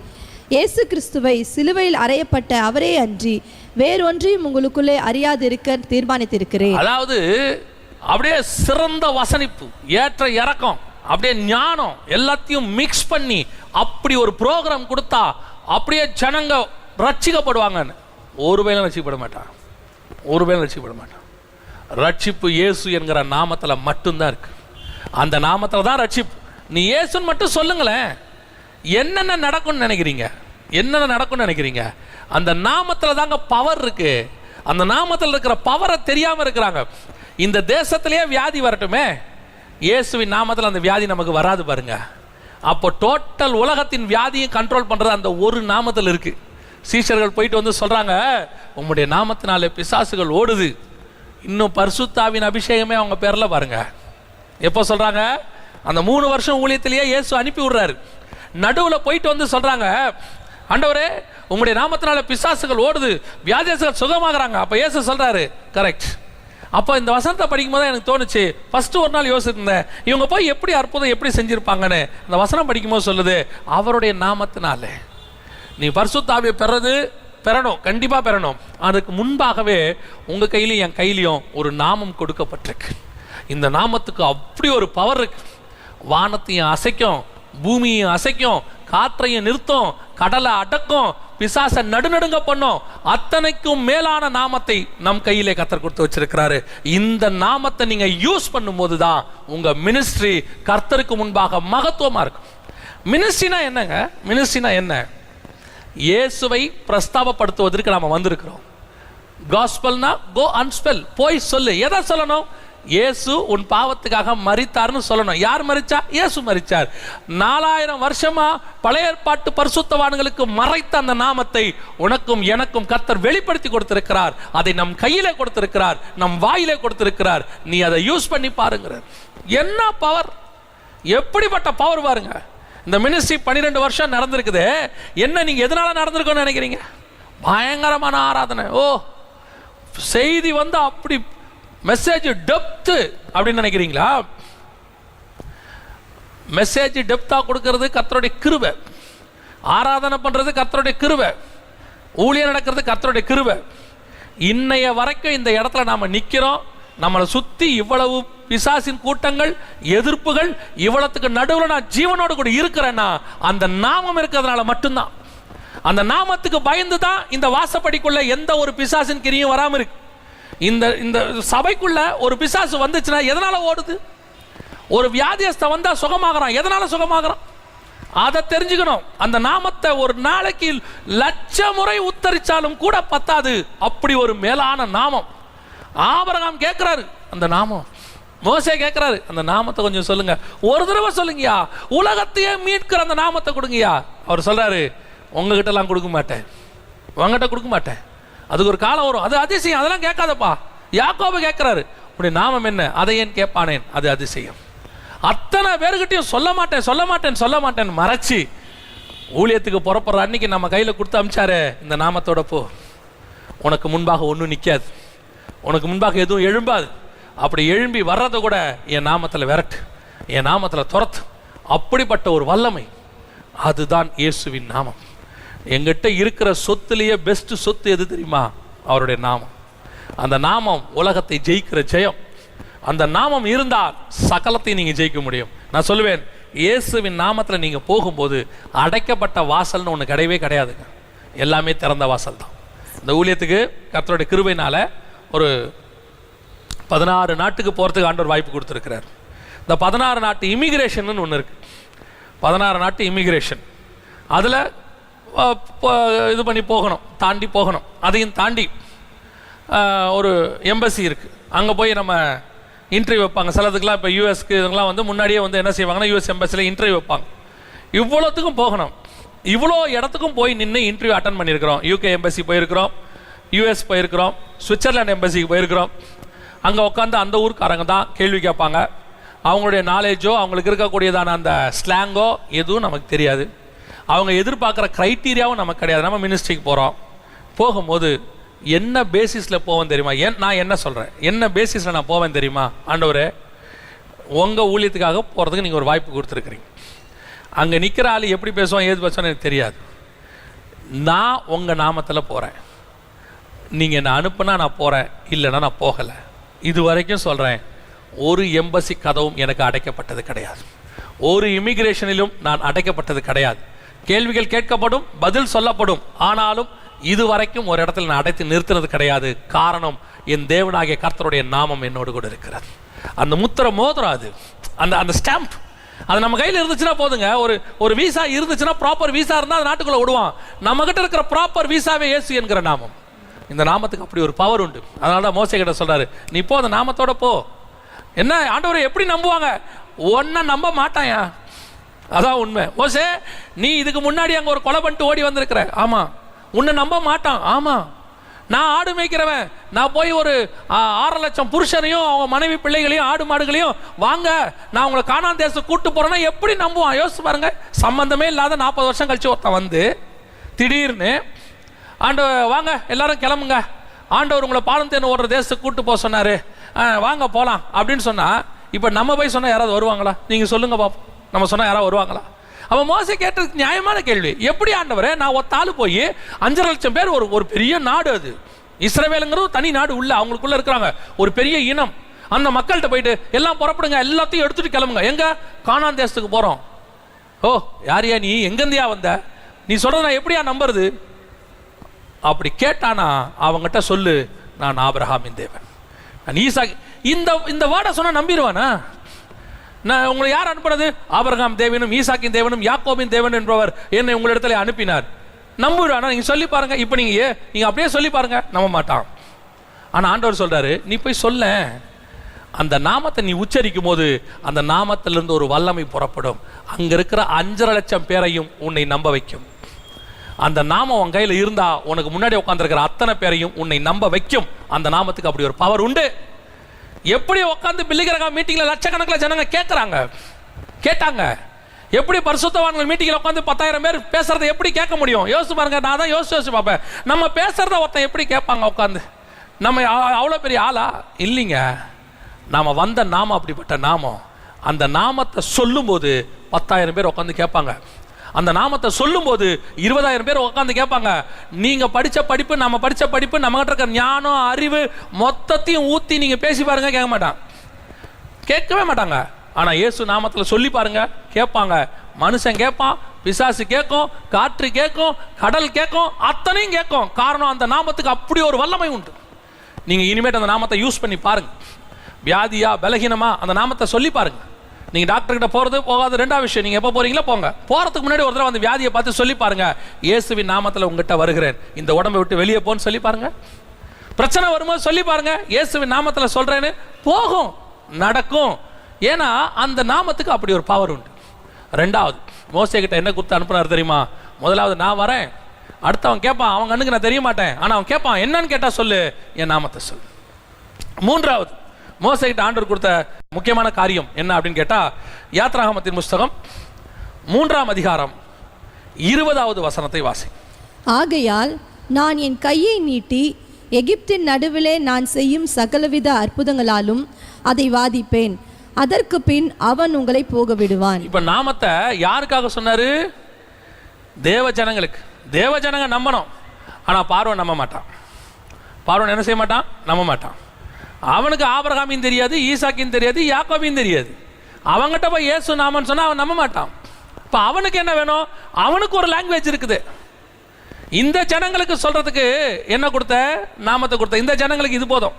B: இயேசு கிறிஸ்துவை சிலுவையில் அறையப்பட்ட அவரே அன்றி வேறொன்றையும் உங்களுக்குள்ளே அறியாதிருக்க தீர்மானித்திருக்கிறேன்.
A: அதாவது அப்படியே சிறந்த வசனிப்பு, ஏற்ற இறக்கம், அப்படியே ஞானம் எல்லாத்தையும் மிக்ஸ் பண்ணி அப்படி ஒரு ப்ரோக்ராம் கொடுத்தா அப்படியே ஜனங்க ரட்சிக்கப்படுவாங்கன்னு. ஒருவேளை ரட்சிக்கப்பட மாட்டான், ஒருவேளை ரட்சிக்கப்பட மாட்டான். ரட்சிப்பு இயேசு என்கிற நாமத்தில் மட்டும்தான் இருக்கு. அந்த நாமத்தில் தான் ரட்சிப்பு. நீ இயேசுன்னு மட்டும் சொல்லுங்களேன். என்னென்ன நடக்கும்னு நினைக்கிறீங்க? என்னென்ன நடக்கும்னு நினைக்கிறீங்க? அந்த நாமத்தில் தாங்க பவர் இருக்கு. அந்த நாமத்தில் இருக்கிற பவரை தெரியாம இருக்கிறாங்க. இந்த தேசத்திலேயே வியாதி வரட்டுமே, இயேசுவின் நாமத்தில் அந்த வியாதி நமக்கு வராது பாருங்க. அப்போ டோட்டல் உலகத்தின் வியாதியும் கண்ட்ரோல் பண்றது அந்த ஒரு நாமத்தில் இருக்கு. சீஷர்கள் போயிட்டு வந்து சொல்றாங்க, உம்முடைய நாமத்தினாலே பிசாசுகள் ஓடுது. இன்னும் பரிசுத்தாவின் அபிஷேகமே அவங்க பேர்ல பாருங்க. எப்போ சொல்றாங்க? அந்த 3 வருஷம் ஊழியத்திலேயே இயேசு அனுப்பி விடுறாரு. நடுவில் போயிட்டு வந்து சொல்றாங்க, ஆண்டவரே உங்களுடைய நாமத்தினால பிசாசுகள் ஓடுது, வியாதிகள் சுகமாகறாங்க. அப்ப இயேசு சொல்றாரு, கரெக்ட். அப்போ இந்த வசனத்தை படிக்கும் போது எனக்கு தோணுச்சு, ஃபர்ஸ்ட் ஒரு நாள் யோசிச்சிருந்தேன், இவங்க போய் எப்படி அற்புதம் எப்படி செஞ்சிருப்பாங்கன்னு. அந்த வசனம் படிக்கும் போது சொல்லுது, அவருடைய நாமத்தினால நீ பரிசுத்த ஆவியை பெறணும், கண்டிப்பா பெறணும். அதுக்கு முன்பாகவே உங்க கையிலையும் என் கையிலையும் ஒரு நாமம் கொடுக்கப்பட்டிருக்கு. இந்த நாமத்துக்கு அப்படி ஒரு பவர் இருக்கு. வானத்தையும் அசைக்கும், பூமியையும் அசைக்கும், காற்றையும் நிறுத்தும், கடலை அடக்கும், பிசாசை நடுநடுங்க பண்ணும். அத்தனைக்கும் மேலான நாமத்தை நம் கையிலே கர்த்தர் கொடுத்து வச்சிருக்கிறாரு. இந்த நாமத்தை நீங்க யூஸ் பண்ணும் போதுதான் உங்க மினிஸ்ட்ரி கர்த்தருக்கு முன்பாக மகத்துவமா இருக்கும். மினிஸ்ட்ரினா என்னங்க? மினிஸ்ட்ரினா என்ன? இயேசுவை பிரஸ்தாபப்படுத்துவதற்கு நாம வந்திருக்கிறோம். காஸ்பல்னா கோ அண்ட் ஸ்பெல், போய் சொல்லு. எதை சொல்லணும்? இயேசு உன் பாவத்துக்காக மரித்தார்னு சொல்லணும். யார் மரிச்சா? இயேசு மரிச்சார். 4000 வருஷமா பழைய ஏற்பாட்டு பரிசுத்தவான்களுக்கு மறைத்த அந்த நாமத்தை உனக்கும் எனக்கும் கர்த்தர் வெளிப்படுத்தி கொடுத்திருக்கிறார். அதை நம் கையிலே கொடுத்திருக்கிறார், நம் வாயிலே கொடுத்திருக்கிறார். நீ அதை யூஸ் பண்ணி பாருங்க. என்ன பவர், எப்படிப்பட்ட பவர் பாருங்க. இந்த மினிஸ்ட்ரி 12 வருஷம் நடந்திருக்குது. என்ன நீங்க எதனால நடந்திருக்கும்னு நினைக்கிறீங்க? பயங்கரமான ஆராதனை. ஓ, செய்தி வந்து அப்படி மெசேஜ் டெப்த் அப்படின்னு நினைக்கிறீங்களா? மெசேஜ் டெப்தா கொடுக்கிறது கர்த்தருடைய கிருபை, ஆராதனை பண்றது கர்த்தருடைய கிருபை, ஊழியம் நடக்கிறது கர்த்தருடைய கிருபை. இன்னைய வரைக்கும் இந்த இடத்துல நாம நிக்கிறோம். நம்மளை சுத்தி இவ்வளவு பிசாசின் கூட்டங்கள், எதிர்ப்புகள், இவ்வளவுக்கு நடுவில் நான் ஜீவனோடு கூட இருக்கிறேன்னா அந்த நாமம் இருக்கிறதுனால மட்டும்தான். அந்த நாமத்துக்கு பயந்து தான் இந்த வாசப்படிக்குள்ள எந்த ஒரு பிசாசின் கிரியும் வராம இருக்கு. இந்த சபைக்குள்ள ஒரு பிசாசு வந்துச்சுன்னா எதனால ஓடுது? ஒரு வியாதியஸ்த வந்தா சுகமாகறான், எதனால சுகமாகறான்? அதை தெரிஞ்சுக்கணும். அந்த நாமத்தை ஒரு நாளைக்கு 1,00,000 முறை உத்தரிச்சாலும் கூட பத்தாது. அப்படி ஒரு மேலான நாமம். ஆபிரகாம் கேட்கிறாரு அந்த நாமம், மோசே கேட்கிறாரு அந்த நாமத்தை கொஞ்சம் சொல்லுங்க, ஒரு தடவை சொல்லுங்கயா, உலகத்தையே மீட்கிற அந்த நாமத்தை கொடுங்கயா. அவர் சொல்றாரு, உங்ககிட்ட எல்லாம் கொடுக்க மாட்டேன், உங்ககிட்ட கொடுக்க மாட்டேன். அதுக்கு ஒரு காலம் வரும், அது அதிசயம், அதெல்லாம் கேட்காதப்பா. யாக்கோபு கேட்கிறாரு, உடைய நாமம் என்ன? அதை ஏன் கேட்பானேன், அது அதிசயம். அத்தனை பேருக்கிட்டையும் சொல்ல மாட்டேன் சொல்ல மாட்டேன் சொல்ல மாட்டேன் மறைச்சி ஊழியத்துக்கு புறப்படுற அன்னைக்கு நம்ம கையில கொடுத்து அமிச்சாரு, இந்த நாமத்தோட போ, உனக்கு முன்பாக ஒன்றும் நிற்காது, உனக்கு முன்பாக எதுவும் எழும்பாது. அப்படி எழும்பி வர்றதை கூட என் நாமத்தில் விரட்டு, என் நாமத்தில் துரத்து. அப்படிப்பட்ட ஒரு வல்லமை, அதுதான் இயேசுவின் நாமம். எங்கிட்ட இருக்கிற சொத்துலேயே பெஸ்ட் சொத்து எது தெரியுமா? அவருடைய நாமம். அந்த நாமம் உலகத்தை ஜெயிக்கிற ஜெயம். அந்த நாமம் இருந்தால் சகலத்தையும் நீங்க ஜெயிக்க முடியும். நான் சொல்லுவேன், இயேசுவின் நாமத்தில் நீங்க போகும்போது அடைக்கப்பட்ட வாசல்னு ஒன்று கிடையவே கிடையாதுங்க, எல்லாமே திறந்த வாசல் தான். இந்த ஊழியத்துக்கு கர்த்தருடைய கிருபையினால ஒரு 16 நாட்டுக்கு போகிறதுக்கு ஆண்டவர் வாய்ப்பு கொடுத்துருக்கிறார். இந்த 16 நாட்டு இமிகிரேஷன் ஒன்று இருக்கு. 16 நாட்டு இமிகிரேஷன், அதில் இது பண்ணி போகணும், தாண்டி போகணும். அதையும் தாண்டி ஒரு எம்பசி இருக்கு, அங்கே போய் நம்ம இன்டர்வியூ வைப்பாங்க. சிலதுக்கெல்லாம் இப்போ யூஎஸ்க்கு இதெல்லாம் வந்து முன்னாடியே வந்து என்ன செய்வாங்கன்னா யூஎஸ் எம்பசியில் இன்டர்வியூ வைப்பாங்க. இவ்வளோத்துக்கும் போகணும், இவ்வளோ இடத்துக்கும் போய் நின்று இன்டர்வியூ அட்டன் பண்ணியிருக்கிறோம். யூகே எம்பசி போயிருக்கிறோம், யூஎஸ் போயிருக்கிறோம், சுவிட்சர்லாந்து எம்பசிக்கு போயிருக்கிறோம். அங்கே உட்காந்து அந்த ஊருக்காரங்க தான் கேள்வி கேட்பாங்க. அவங்களுடைய நாலேஜோ அவங்களுக்கு இருக்கக்கூடியதான அந்த ஸ்லாங்கோ எதுவும் நமக்கு தெரியாது. அவங்க எதிர்பார்க்குற க்ரைட்டீரியாவும் நமக்கு கிடையாது. நம்ம மினிஸ்ட்ரிக்கு போகிறோம், போகும்போது என்ன பேசிஸில் போவேன் தெரியுமா? நான் என்ன சொல்கிறேன், என்ன பேசிஸில் நான் போவேன் தெரியுமா? ஆண்டவரே, உங்கள் ஊழியத்துக்காக போகிறதுக்கு நீங்கள் ஒரு வாய்ப்பு கொடுத்துருக்குறீங்க. அங்கே நிற்கிற ஆள் எப்படி பேசுவான் ஏது பேசுவான்னு எனக்கு தெரியாது. நான் உங்கள் நாமத்தில் போகிறேன், நீங்கள் என்னை அனுப்புனா நான் போகிறேன், இல்லைன்னா நான் போகலை. இது வரைக்கும் சொல்கிறேன், ஒரு எம்பசி கதவும் எனக்கு அடைக்கப்பட்டது கிடையாது. ஒரு இமிகிரேஷனிலும் நான் அடைக்கப்பட்டது கிடையாது. கேள்விகள் கேட்கப்படும், பதில் சொல்லப்படும். ஆனாலும் இதுவரைக்கும் ஒரு இடத்துல நான் அடைத்து நிறுத்தினது கிடையாது. காரணம், என் தேவனாகிய கர்த்தருடைய நாமம் என்னோடு கூட இருக்கிறது. அந்த முத்திர மோதிரம், அது அந்த ஸ்டாம்ப், அது நம்ம கையில் இருந்துச்சுன்னா போதுங்க. ஒரு விசா இருந்துச்சுன்னா, ப்ராப்பர் விசா இருந்தால் அது நாட்டுக்குள்ளே விடுவான். நம்மகிட்ட இருக்கிற ப்ராப்பர் விசாவே இயேசு என்கிற நாமம். இந்த நாமத்துக்கு அப்படி ஒரு பவர் உண்டு. அதனால தான் மோசே கிட்ட சொல்றாரு, நீ போ, அந்த நாமத்தோட போ. என்ன ஆண்டவரை எப்படி நம்புவாங்க? ஒன்ன நம்ப மாட்டாயா, அதான் உண்மை. மோசே, நீ இதுக்கு முன்னாடி அங்கே ஒரு கொலை பண்ணிட்டு ஓடி வந்திருக்கிற, ஆமா. உன்னை நம்ப மாட்டான், ஆமா. நான் ஆடு மேய்க்கிறவன், நான் போய் ஒரு 6 லட்சம் புருஷனையும் அவங்க மனைவி பிள்ளைகளையும் ஆடு மாடுகளையும் வாங்க, நான் உங்களை கானான் தேசத்துக்கு கூட்டு போறேன்னா எப்படி நம்புவான்? யோசிச்சு பாருங்க. சம்பந்தமே இல்லாத 40 வருஷம் கழிச்சு ஒருத்தன் வந்து திடீர்னு, ஆண்டவர் வாங்க எல்லாரும் கிளம்புங்க, ஆண்டவர் உங்களை பாலம் தேன் ஓடுற தேசத்துக்கு கூட்டு போக சொன்னாரு, வாங்க போகலாம் அப்படின்னு சொன்னா, இப்போ நம்ம போய் சொன்னால் யாராவது வருவாங்களா? நீங்கள் சொல்லுங்க பாப்போம், நம்ம சொன்னால் யாராவது வருவாங்களா? அவன் மோசே கேட்டது நியாயமான கேள்வி. எப்படி ஆண்டவரே, நான் ஒத்தாள் போய் 5.5 லட்சம் பேர், ஒரு பெரிய நாடு, அது இஸ்ரவேலுங்கிறது தனி நாடு, உள்ள அவங்களுக்குள்ள இருக்கிறாங்க ஒரு பெரிய இனம். அந்த மக்கள்கிட்ட போயிட்டு எல்லாம் புறப்படுங்க, எல்லாத்தையும் எடுத்துட்டு கிளம்புங்க, எங்க கானான் தேசத்துக்கு போறோம். ஓ, யாரியா நீ, எங்கந்தியா வந்த, நீ சொல்றத நான் எப்படியா நம்புறது? அப்படி கேட்டானா அவங்ககிட்ட சொல்லு, நான் ஆபிரகாமின் தேவன், நான் ஈசாக். இந்த வார்த்தை சொன்னா நம்பிடுவானா? நான் உங்களை யார் அனுப்புறது? ஆபிரகாம் தேவனும் ஈசாக்கின் தேவனும் யாக்கோபின் தேவன் என்பவர் என்னை உங்களிடத்துல அனுப்பினார். நம்புவானா? நீங்க சொல்லி பாருங்க. இப்போ நீங்க அப்படியே சொல்லி பாருங்க, நம்ப மாட்டான். ஆனா ஆண்டவர் சொல்றாரு, நீ போய் சொல்ல, அந்த நாமத்தை நீ உச்சரிக்கும் போது அந்த நாமத்திலிருந்து ஒரு வல்லமை புறப்படும். அங்க இருக்கிற 5.5 லட்சம் பேரையும் உன்னை நம்ப வைக்கும். அந்த நாமம் உன் கையில் இருந்தா உனக்கு முன்னாடி உட்காந்துருக்கிற அத்தனை பேரையும் உன்னை நம்ப வைக்கும். அந்த நாமத்துக்கு அப்படி ஒரு பவர் உண்டு. எப்படி உட்காந்து பில்லிகிரகா மீட்டிங்ல லட்சக்கணக்கில் ஜனங்க கேட்டாங்க? எப்படி பரிசுத்தவான்கள் மீட்டிங்ல உட்காந்து 10,000 பேர் பேசுறதை எப்படி கேட்க முடியும்? யோசிச்சு பாருங்க. நான் தான் யோசிச்சு பார்ப்பேன், நம்ம பேசுறத ஒருத்தன் எப்படி கேட்பாங்க உட்காந்து? நம்ம அவ்வளோ பெரிய ஆளா? இல்லைங்க. நாம வந்த நாமம் அப்படிப்பட்ட நாமம். அந்த நாமத்தை சொல்லும் போது 10,000 பேர் உட்காந்து கேட்பாங்க. அந்த நாமத்தை சொல்லும் போது 20,000 பேர் உட்காந்து கேட்பாங்க. நீங்க படிச்ச படிப்பு, நம்ம படிச்ச படிப்பு, நம்ம கிட்ட இருக்க ஞானம், அறிவு மொத்தத்தையும் ஊத்தி நீங்க பேசி பாருங்க, கேட்கவே மாட்டாங்க. ஆனா இயேசு நாமத்துல சொல்லி பாருங்க, கேட்பாங்க. மனுஷன் கேட்பான், பிசாசு கேட்கும், காற்று கேட்கும், கடல் கேட்கும், அத்தனையும் கேட்கும். காரணம், அந்த நாமத்துக்கு அப்படி ஒரு வல்லமை உண்டு. நீங்க இனிமேட்டு அந்த நாமத்தை யூஸ் பண்ணி பாருங்க. வியாதியா, பலகீனமா, அந்த நாமத்தை சொல்லி பாருங்க. நீங்க டாக்டர் கிட்ட போறது போகாது ரெண்டாவது விஷயம். நீங்க எப்போ போறீங்களோ போங்க. போறதுக்கு முன்னாடி ஒரு தடவை அந்த வியாதியை பார்த்து சொல்லி பாருங்க, இயேசுவின் நாமத்துல உங்ககிட்ட வருகிறேன், இந்த உடம்பை விட்டு வெளியே போன்னு சொல்லி பாருங்க. பிரச்சனை வரும்போது சொல்லி பாருங்க, இயேசுவின் நாமத்துல சொல்றேன்னு, போகும், நடக்கும். ஏன்னா அந்த நாமத்துக்கு அப்படி ஒரு பவர் உண்டு. ரெண்டாவது, மோசே கிட்ட என்ன கொடுத்து அனுப்புனார் தெரியுமா? முதலாவது, நான் வரேன். அடுத்தவன் கேட்பான், அவங்க கண்ணுக்கு நான் தெரிய மாட்டேன். ஆனா அவன் கேட்பான், என்னன்னு கேட்டா சொல்லு, என் நாமத்தை சொல்லு. மூன்றாவது, மோசே கிட்ட ஆண்டவர் கொடுத்த முக்கியமான காரியம் என்ன அப்படின்னு கேட்டா, யாத்ராகமத்தின் புஸ்தகம் 3ஆம் அதிகாரம் 20வது வசனத்தை வாசி.
B: ஆகையால் நான் என் கையை நீட்டி எகிப்தின் நடுவிலே நான் செய்யும் சகலவித அற்புதங்களாலும் அதை வாதிப்பேன், அதற்கு பின் அவன் உங்களை போக விடுவான். இப்ப நாமத்தை யாருக்காக சொன்னாரு? தேவ ஜனங்களுக்கு. தேவ ஜனங்க நம்பணும். ஆனா பார்வன் நம்ப மாட்டான். பார்வன் என்ன செய்ய மாட்டான்? நம்ப மாட்டான். அவனுக்கு ஆபிரகாமின் தெரியாது, ஈசாக்கின் தெரியாது, யாக்கோபின் தெரியாது. அவங்ககிட்ட போய் இயேசு நாமன்னு சொன்னா அவன் நம்ப மாட்டான். இப்ப அவனுக்கு என்ன வேணும்? அவனுக்கு ஒரு லாங்குவேஜ் இருக்குது. இந்த ஜனங்களுக்கு சொல்றதுக்கு என்ன கொடுத்த? நாமத்தை கொடுத்த. இந்த ஜனங்களுக்கு இது போதும்.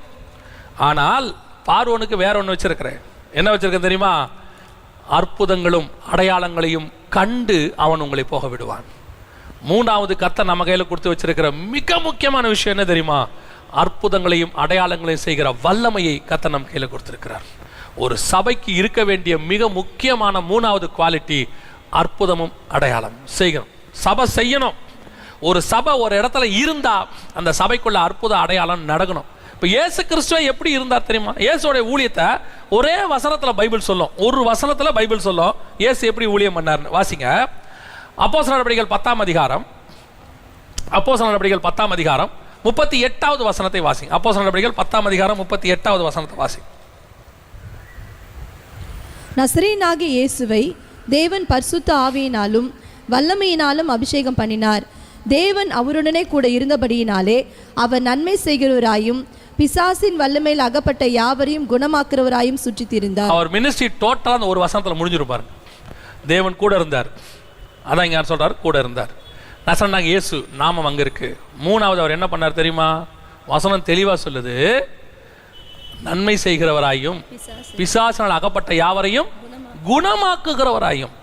B: ஆனால் பார்வோனுக்கு வேற ஒன்று வச்சிருக்கிறேன். என்ன வச்சிருக்கேன் தெரியுமா? அற்புதங்களும் அடையாளங்களையும் கண்டு அவன் உங்களை போக விடுவான். மூணாவது கர்த்தர் நம்ம கையில் கொடுத்து வச்சிருக்கிற மிக முக்கியமான விஷயம் என்ன தெரியுமா? அற்புதங்களையும் அடையாளங்களையும் செய்கிற வல்லமையை கர்த்தர் நம்ம கையில் கொடுத்திருக்கிறார். ஒரு சபைக்கு இருக்க வேண்டிய மிக முக்கியமான மூணாவது குவாலிட்டி அற்புதமும் அடையாளம் செய்யணும். சபை செய்யணும். ஒரு சபை ஒரு இடத்துல இருந்தா அந்த சபைக்குள்ள அற்புத அடையாளம் நடக்கணும்.
A: இப்போ இயேசு கிறிஸ்துவ எப்படி இருந்தார் தெரியுமா? இயேசுடைய ஊழியத்தை ஒரே வசனத்தில் பைபிள் சொல்லும், ஒரு வசனத்தில் பைபிள் சொல்லும் இயேசு எப்படி ஊழியம் பண்ணார்னு. வாசிங்க, அப்போஸ்தலர் நடவடிக்கைகள் 10ஆம் அதிகாரம், அப்போஸ்தலர் நடவடிக்கைகள் 10ஆம் அதிகாரம் 38வது வசனத்தை வாசிங்க. அப்போஸ்தலர் நடவடிக்கைகள் 10ஆம் அதிகாரம் 38வது வசனத்தை வாசிங்க.
B: நசரேயனாகிய இயேசுவை தேவன் பரிசுத்த ஆவியினாலும் வல்லமையினாலும் அபிஷேகம் பண்ணினார். தேவன் அவருடனே கூட இருந்தபடியினாலே அவர் நன்மை செய்கிறவராயும் பிசாசின் வல்லமையில் அகப்பட்ட யாவரையும் குணமாக்குறவராயும் சுற்றி திரிந்தார். அவர்
A: மினிஸ்ட்ரி டோட்டலா அந்த ஒரு வசனத்துல முடிஞ்சிருப்பாரு. தேவன் கூட இருந்தார், அதான் இங்க சொல்றாரு, கூட இருந்தார். நசரேயனாகிய இயேசு நாமம் அங்க இருக்கு. மூணாவது அவர் என்ன பண்ணார் தெரியுமா? வசனம் தெளிவா சொல்லுது, நன்மை செய்கிறவராயும் பிசாசினால் அகப்பட்ட யாவரையும் குணமாக்குகிறவராயும்.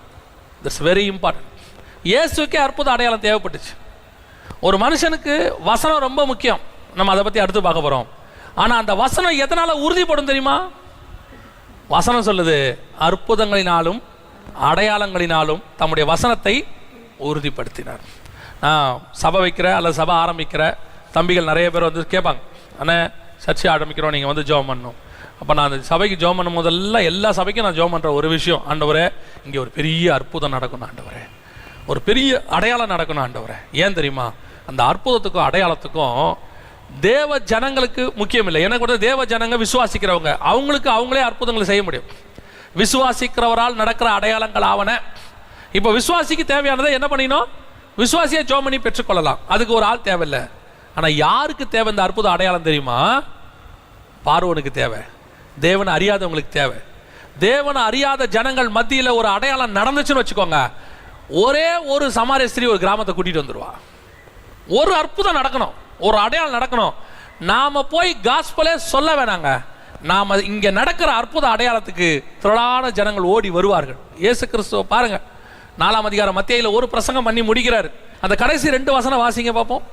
A: That's very important. இயேசுக்கே அற்புத அடையாளம் தேவைப்பட்டுச்சு. ஒரு மனுஷனுக்கு வசனம் ரொம்ப முக்கியம், நம்ம அதை பற்றி அடுத்து பார்க்க போகிறோம். ஆனால் அந்த வசனம் எதனால் உறுதிப்படும் தெரியுமா? வசனம் சொல்லுது, அற்புதங்களினாலும் அடையாளங்களினாலும் தம்முடைய வசனத்தை உறுதிப்படுத்தினார். நான் சபை வைக்கிற அல்லது சபை ஆரம்பிக்கிற தம்பிகள் நிறைய பேர் வந்து கேட்பாங்க, ஆனால் சர்ச்சை ஆரம்பிக்கிறோம், நீங்கள் வந்து ஜெபம் பண்ணணும். அப்போ நான் அந்த சபைக்கு ஜெபம் பண்ணும் போதெல்லாம் எல்லா சபைக்கும் நான் ஜெபம் பண்ணுற ஒரு விஷயம், ஆண்டவரே இங்கே ஒரு பெரிய அற்புதம் நடக்கணும், ஆண்டவரே ஒரு பெரிய அடையாளம் நடக்கணும் ஆண்டவரே. ஏன் தெரியுமா? அந்த அற்புதத்துக்கும் அடையாளத்துக்கும் தேவ ஜனங்களுக்கு முக்கியம் இல்லை. எனக்கு கூட தேவ ஜனங்க விசுவாசிக்கிறவங்க, அவங்களுக்கு அவங்களே அற்புதங்களை செய்ய முடியும். விசுவாசிக்கிறவரால் நடக்கிற அடையாளங்கள் ஆவன. இப்போ விசுவாசிக்கு தேவையானதை என்ன பண்ணினோம்? விசுவாசியை ஜெபம் பண்ணி பெற்றுக்கொள்ளலாம், அதுக்கு ஒரு ஆள் தேவையில்லை. ஆனால் யாருக்கு தேவை இந்த அற்புத அடையாளம் தெரியுமா? பார்வோனுக்கு தேவை, தேவனை அறியாதவங்களுக்கு தேவை. தேவனை அறியாத ஜனங்கள் மத்தியில் ஒரு அடையாளம் நடந்துச்சுன்னு வச்சுக்கோங்க, ஒரே ஒரு சமாரிய ஸ்திரீ ஒரு கிராமத்தை கூட்டிட்டு வந்துடுவா. ஒரு அற்புதம் நடக்கணும், ஒரு அடையாளம் நடக்கணும், நாம போய் காஸ்பலே சொல்ல வேணாங்க, நாம இங்க நடக்கிற அற்புத அடையாளத்துக்கு திரளான ஜனங்கள் ஓடி வருவார்கள். இயேசு கிறிஸ்துவ பாருங்க, 4ஆம் அதிகாரம் மத்தேயுல ஒரு பிரசங்கம் பண்ணி முடிக்கிறார். அந்த கடைசி 2 வசனம் வாசிங்க பார்ப்போம்.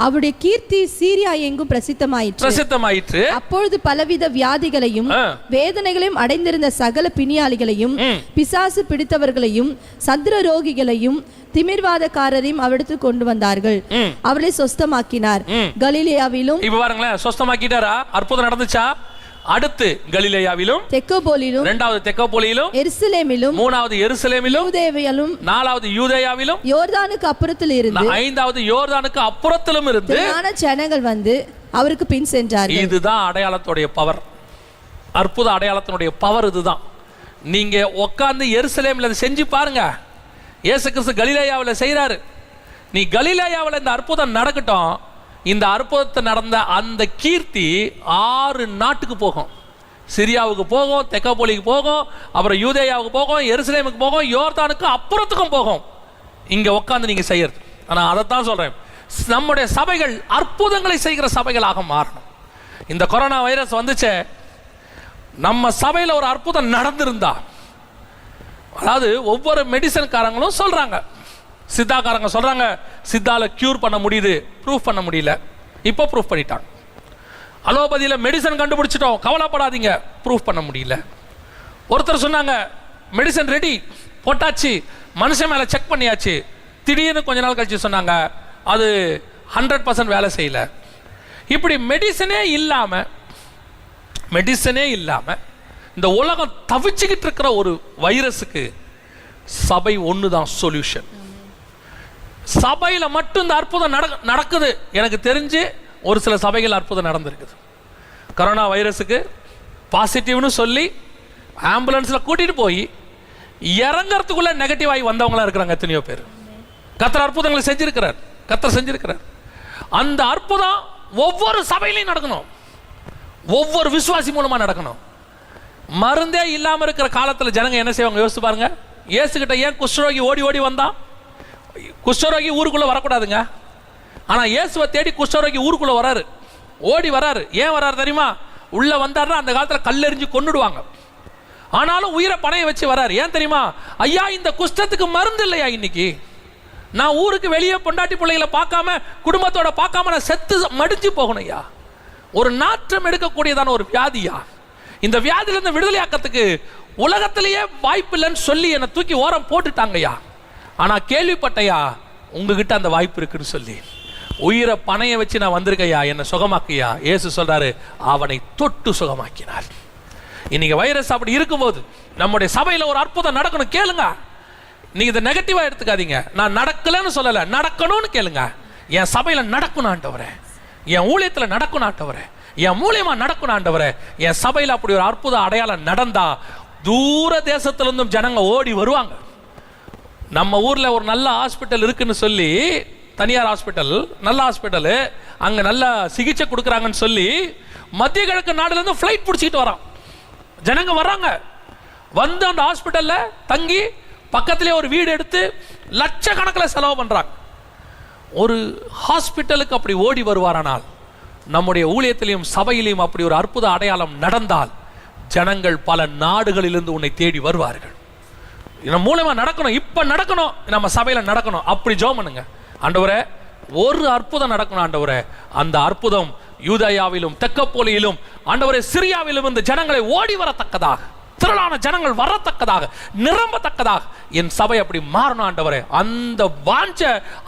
B: அவருடைய கீர்த்தி சீரியா எங்கும் பிரசித்தமாயிற்று. அப்பொழுது பலவித வியாதிகளையும் வேதனைகளையும் அடைந்திருந்த சகல பிணியாளிகளையும் பிசாசு பிடித்தவர்களையும் சந்திர ரோகிகளையும் திமிர்வாதக்காரரையும் அவரிடத்தில் கொண்டு வந்தார்கள், அவரை சொஸ்தமாக்கினார். கலிலேயாவிலும்
A: இப்ப பாருங்களேன், சொஸ்தமாக்கிட்டாரா? அற்புதம் நடந்துச்சா? அடுத்து கலிலேயாவிலும் தெக்கோபோலிலும், இரண்டாவது தெக்கோபோலிலும், எருசலேமிலும், மூணாவது எருசலேமிலும், யூதேயாவிலும், நாலாவது யூதேயாவிலும், யோர்தானுக்கு அப்புறத்தில் இருந்து, ஐந்தாவது யோர்தானுக்கு அப்புறத்திலும் இருந்து ஜனங்கள் வந்து அவருக்கு பின் சென்றார்கள். இதுதான் அடையாளத்துடைய பவர், அற்புத அடையாளத்தினுடைய பவர் இதுதான். நீங்க உட்கார்ந்து எருசலேமில் செஞ்சு பாருங்க. இயேசு கிறிஸ்து கலிலேயாவில் செய்யறாரு. நீ கலிலேயாவில் இந்த அற்புதம் நடக்கட்டும், இந்த அற்புதத்தை நடந்த அந்த கீர்த்தி 6 நாட்டுக்கு போகும். சிரியாவுக்கு போகும், தெக்கோபோலிக்கு போகும், அப்புறம் யூதேயாவுக்கு போகும், எருசலேமுக்கு போகும், யோர்தானுக்கு அப்புறத்துக்கும் போகும். இங்க உட்காந்து நீங்க செய்யறது. ஆனா அதைத்தான் சொல்றேன், நம்முடைய சபைகள் அற்புதங்களை செய்கிற சபைகளாக மாறணும். இந்த கொரோனா வைரஸ் வந்துச்சே, நம்ம சபையில் ஒரு அற்புதம் நடந்திருந்தா, அதாவது ஒவ்வொரு மெடிசன்காரங்களும் சொல்றாங்க, சித்தாக்காரங்க சொல்றாங்க சித்தால கியூர் பண்ண முடியுது, ப்ரூஃப் பண்ண முடியல, இப்போ ப்ரூஃப் பண்ணிட்டாங்க. அலோபதியில் மெடிசன் கண்டுபிடிச்சிட்டோம், கவலைப்படாதீங்க, ப்ரூஃப் பண்ண முடியல. ஒருத்தர் சொன்னாங்க மெடிசன் ரெடி போட்டாச்சு, மனுஷன் மேலே செக் பண்ணியாச்சு, திடீர்னு கொஞ்ச நாள் கழிச்சு சொன்னாங்க அது 100% வேலை செய்யல. இப்படி மெடிசனே இல்லாம இந்த உலகம் தவிச்சுக்கிட்டு இருக்கிற ஒரு வைரஸுக்கு சபை ஒண்ணுதான் சொல்யூஷன். சபையில மட்டும் இந்த அற்புதம் நடக்குது. எனக்கு தெரிஞ்சு ஒரு சில சபைகள் அற்புதம் நடந்திருக்குது. கொரோனா வைரஸுக்கு பாசிட்டிவ்னு சொல்லி ஆம்புலன்ஸ்ல கூட்டிட்டு போய் இறங்கறதுக்குள்ள நெகட்டிவ் ஆகி வந்தவங்களா இருக்கிறாங்க எத்தனையோ பேர். கர்த்தர் அற்புதங்களை செஞ்சிருக்கிறார். அந்த அற்புதம் ஒவ்வொரு சபையிலையும் நடக்கணும், ஒவ்வொரு விசுவாசி மூலமா நடக்கணும். மருந்தே இல்லாம இருக்கிற காலத்துல ஜனங்க என்ன செய்வாங்க யோசிச்சு பாருங்க. இயேசு கிட்ட ஏன் குஷ்டரோகி ஓடி வந்தான்? குஷ்டரோகி ஊருக்குள்ள வரக்கூடாதுங்க, ஆனா இயேசுவை தேடி குஷ்டரோகி ஊருக்குள்ள வராரு, ஓடி வராரு. ஏன் வராரு தெரியுமா? உள்ள வந்தாருன்னா அந்த காலத்துல கல்லெறிஞ்சு கொன்னுடுவாங்க, ஆனாலும் உயிரை பணைய வச்சு வராரு. ஏன் தெரியுமா? ஐயா இந்த குஷ்டத்துக்கு மருந்து இல்லையா, இன்னைக்கு நான் ஊருக்கு வெளியே பொண்டாட்டி பிள்ளைகளை பார்க்காம குடும்பத்தோட பார்க்காம நான் செத்து மடிஞ்சு போகணும் ஐயா. ஒரு நாற்றம் எடுக்கக்கூடியதான ஒரு வியாதியா, இந்த வியாதியிலிருந்து விடுதலையாக்கிறதுக்கு உலகத்திலேயே வாய்ப்பு இல்லைன்னு சொல்லி என்னை தூக்கி ஓரம் போட்டுட்டாங்கய்யா. ஆனா கேள்விப்பட்டையா உங்ககிட்ட அந்த வாய்ப்பு இருக்குன்னு சொல்லி உயிரை பணைய வச்சு நான் வந்திருக்கையா, என்னை சுகமாக்கியா. இயேசு சொல்றாரு, அவனை தொட்டு சுகமாக்கினார். இன்னைக்கு வைரஸ் அப்படி இருக்கும்போது நம்முடைய சபையில் ஒரு அற்புதம் நடக்கணும். கேளுங்க, நீங்க இதை நெகட்டிவா எடுத்துக்காதீங்க. நான் நடக்கலன்னு சொல்லல, நடக்கணும்னு கேளுங்க. என் சபையில நடக்கணும் ஆண்டவரே, என் ஊழியத்துல நடக்கணும் ஆண்டவரே, என் மூலியமா நடக்கணும் ஆண்டவரே. என் சபையில அப்படி ஒரு அற்புத அடையாளம் நடந்தா தூர தேசத்துல இருந்தும் ஜனங்க ஓடி வருவாங்க. நம்ம ஊர்ல ஒரு நல்ல ஹாஸ்பிட்டல் இருக்குன்னு சொல்லி, தனியார் ஹாஸ்பிட்டல், நல்ல ஹாஸ்பிட்டல், அங்க நல்ல சிகிச்சை கொடுக்குறாங்கன்னு சொல்லி மத்திய கிழக்கு நாடுல இருந்து ஃபிளைட் பிடிச்சிட்டு வரான். ஜனங்க வர்றாங்க, வந்து அந்த ஹாஸ்பிட்டல்ல தங்கி பக்கத்திலே ஒரு வீடு எடுத்து லட்சக்கணக்கில் செலவு பண்றாங்க. ஒரு ஹாஸ்பிட்டலுக்கு அப்படி ஓடி வருவாரானால், நம்முடைய ஊழியத்திலையும் சபையிலையும் அப்படி ஒரு அற்புத அடையாளம் நடந்தால் ஜனங்கள் பல நாடுகளிலிருந்து உன்னை தேடி வருவார்கள். இதன் மூலமா நடக்கணும், இப்ப நடக்கணும், நம்ம சபையில நடக்கணும். அப்படி ஜெபம் பண்ணுங்க. ஆண்டவரே, ஒரு அற்புதம் நடக்கணும் ஆண்டவரே. அந்த அற்புதம் யூதேயாவிலும் தெக்கப்போலியிலும் ஆண்டவரே சிரியாவிலும் இந்த ஜனங்களை ஓடி வரத்தக்கதாக, திரளான ஜனங்கள் வரத்தக்கதாக, நிரம்பத்தக்கதாக என் சபை அப்படி மாறணும் ஆண்டவரே. அந்த வாஞ்ச,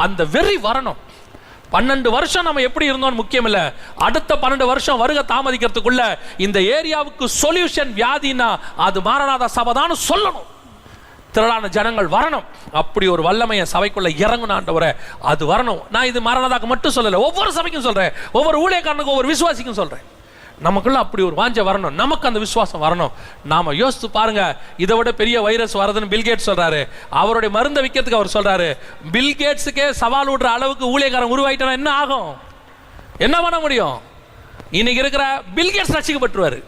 A: அந்த வெறி வரணும். 12 வருஷம் நம்ம எப்படி இருந்தோம் முக்கியம் இல்ல, அடுத்த 12 வருஷம் வருக தாமதிக்கிறதுக்குள்ள இந்த ஏரியாவுக்கு சொல்யூஷன் வியாதினா அது மாரநாத சபைதான் சொல்லணும். திரளான ஜனங்கள் வரணும். அப்படி ஒரு வல்லமைய சபைக்குள்ள இறங்கணும் ஆண்டவரே, அது வரணும். நான் இது மாரநாதாக்கு மட்டும் சொல்லல, ஒவ்வொரு சபைக்கும் சொல்றேன், ஒவ்வொரு ஊழியக்காரனுக்கும், ஒவ்வொரு விசுவாசிக்கும் சொல்றேன். நமக்குள்ள அப்படி ஒரு வாஞ்ச வரணும், நமக்கு அந்த விசுவாசம் வரணும். நாம யோசித்து பாருங்க, இதை விட பெரிய வைரஸ் வரதுன்னு பில்கேட்ஸ் சொல்றாரு. அவருடைய மருந்தை விற்கிறதுக்கு அவர் சொல்றாரு, பில்கேட்ஸுக்கே சவால் விடுற அளவுக்கு ஊழியக்காரன் உருவாயிட்டா என்ன ஆகும்? என்ன பண்ண முடியும்? இன்னைக்கு இருக்கிற பில்கேட்ஸ் ரட்சிக்கப்பட்டுருவாரு.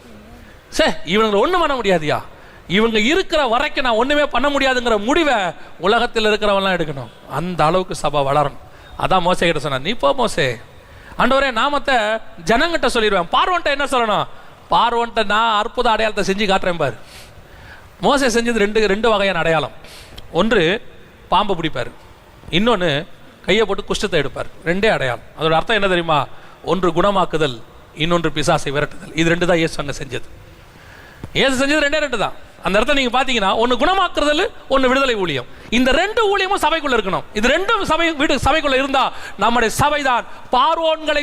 A: சே, இவங்களை ஒண்ணும் பண்ண முடியாதியா, இவங்க இருக்கிற வரைக்கும் நான் ஒண்ணுமே பண்ண முடியாதுங்கிற முடிவை உலகத்தில் இருக்கிறவெல்லாம் எடுக்கணும். அந்த அளவுக்கு சபை வளரணும். அதான் மோசே கிட்ட சொன்ன, நீ போ மோசே, ஆண்டவரே நாமத்தை ஜனங்கிட்ட சொல்லிடுவேன். பார்வோன்ட்ட என்ன சொல்லணும்? பார்வோன்ட்ட நான் அற்புத அடையாளத்தை செஞ்சு காட்டுறேன் பாரு. மோசே செஞ்சது ரெண்டு வகையான அடையாளம். ஒன்று பாம்பு பிடிப்பார், இன்னொன்று கையை போட்டு குஷ்டத்தை எடுப்பார். ரெண்டே அடையாளம். அதோட அர்த்தம் என்ன தெரியுமா? ஒன்று குணமாக்குதல், இன்னொன்று பிசாசை விரட்டுதல். இது ரெண்டு தான் இயேசு அங்கே செஞ்சது. இயேசு செஞ்சது ரெண்டு தான். அந்த இடத்துல நீங்க பாத்தீங்கன்னா, ஒன்னு குணமாக்குறதுல, ஒன்னு விடுதலை ஊழியம். இந்த ரெண்டு ஊழியமும் சபைக்குள்ள இருக்கணும். இது ரெண்டும் சபைக்குள்ள இருந்தா நம்முடைய சபைதான் பார்வோன்களை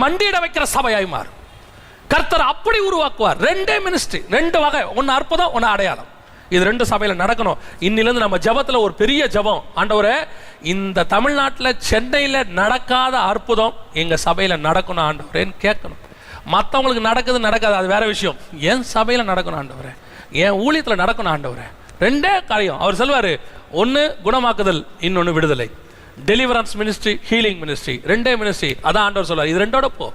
A: மண்டியிட வைக்கிற சபையாய் மாறும். கர்த்தர் அப்படி உருவாக்குவார். ரெண்டே மினிஸ்ட்ரி, ரெண்டு வகை, ஒன்னு அற்புதம், ஒன்னு அடையாளம். இது ரெண்டு சபையில நடக்கணும். இன்னிலிருந்து நம்ம ஜபத்துல ஒரு பெரிய ஜபம், ஆண்டவரே இந்த தமிழ்நாட்டில் சென்னையில நடக்காத அற்புதம் எங்க சபையில நடக்கணும் ஆண்டவரேன்னு கேட்கணும். மற்றவங்களுக்கு நடக்காது, அது வேற விஷயம். என் சபையில நடக்கணும் ஆண்டவரே, என் ஊழியத்தில் நடக்கணும் ஆண்டவரே. ரெண்டே காரியம் அவர் சொல்வாரு, ஒன்று குணமாக்குதல், இன்னொன்று விடுதலை. டெலிவரன்ஸ் மினிஸ்ட்ரி, ஹீலிங் மினிஸ்ட்ரி, ரெண்டே மினிஸ்ட்ரி. அதான் ஆண்டவர் சொல்வார், இது ரெண்டோட போ,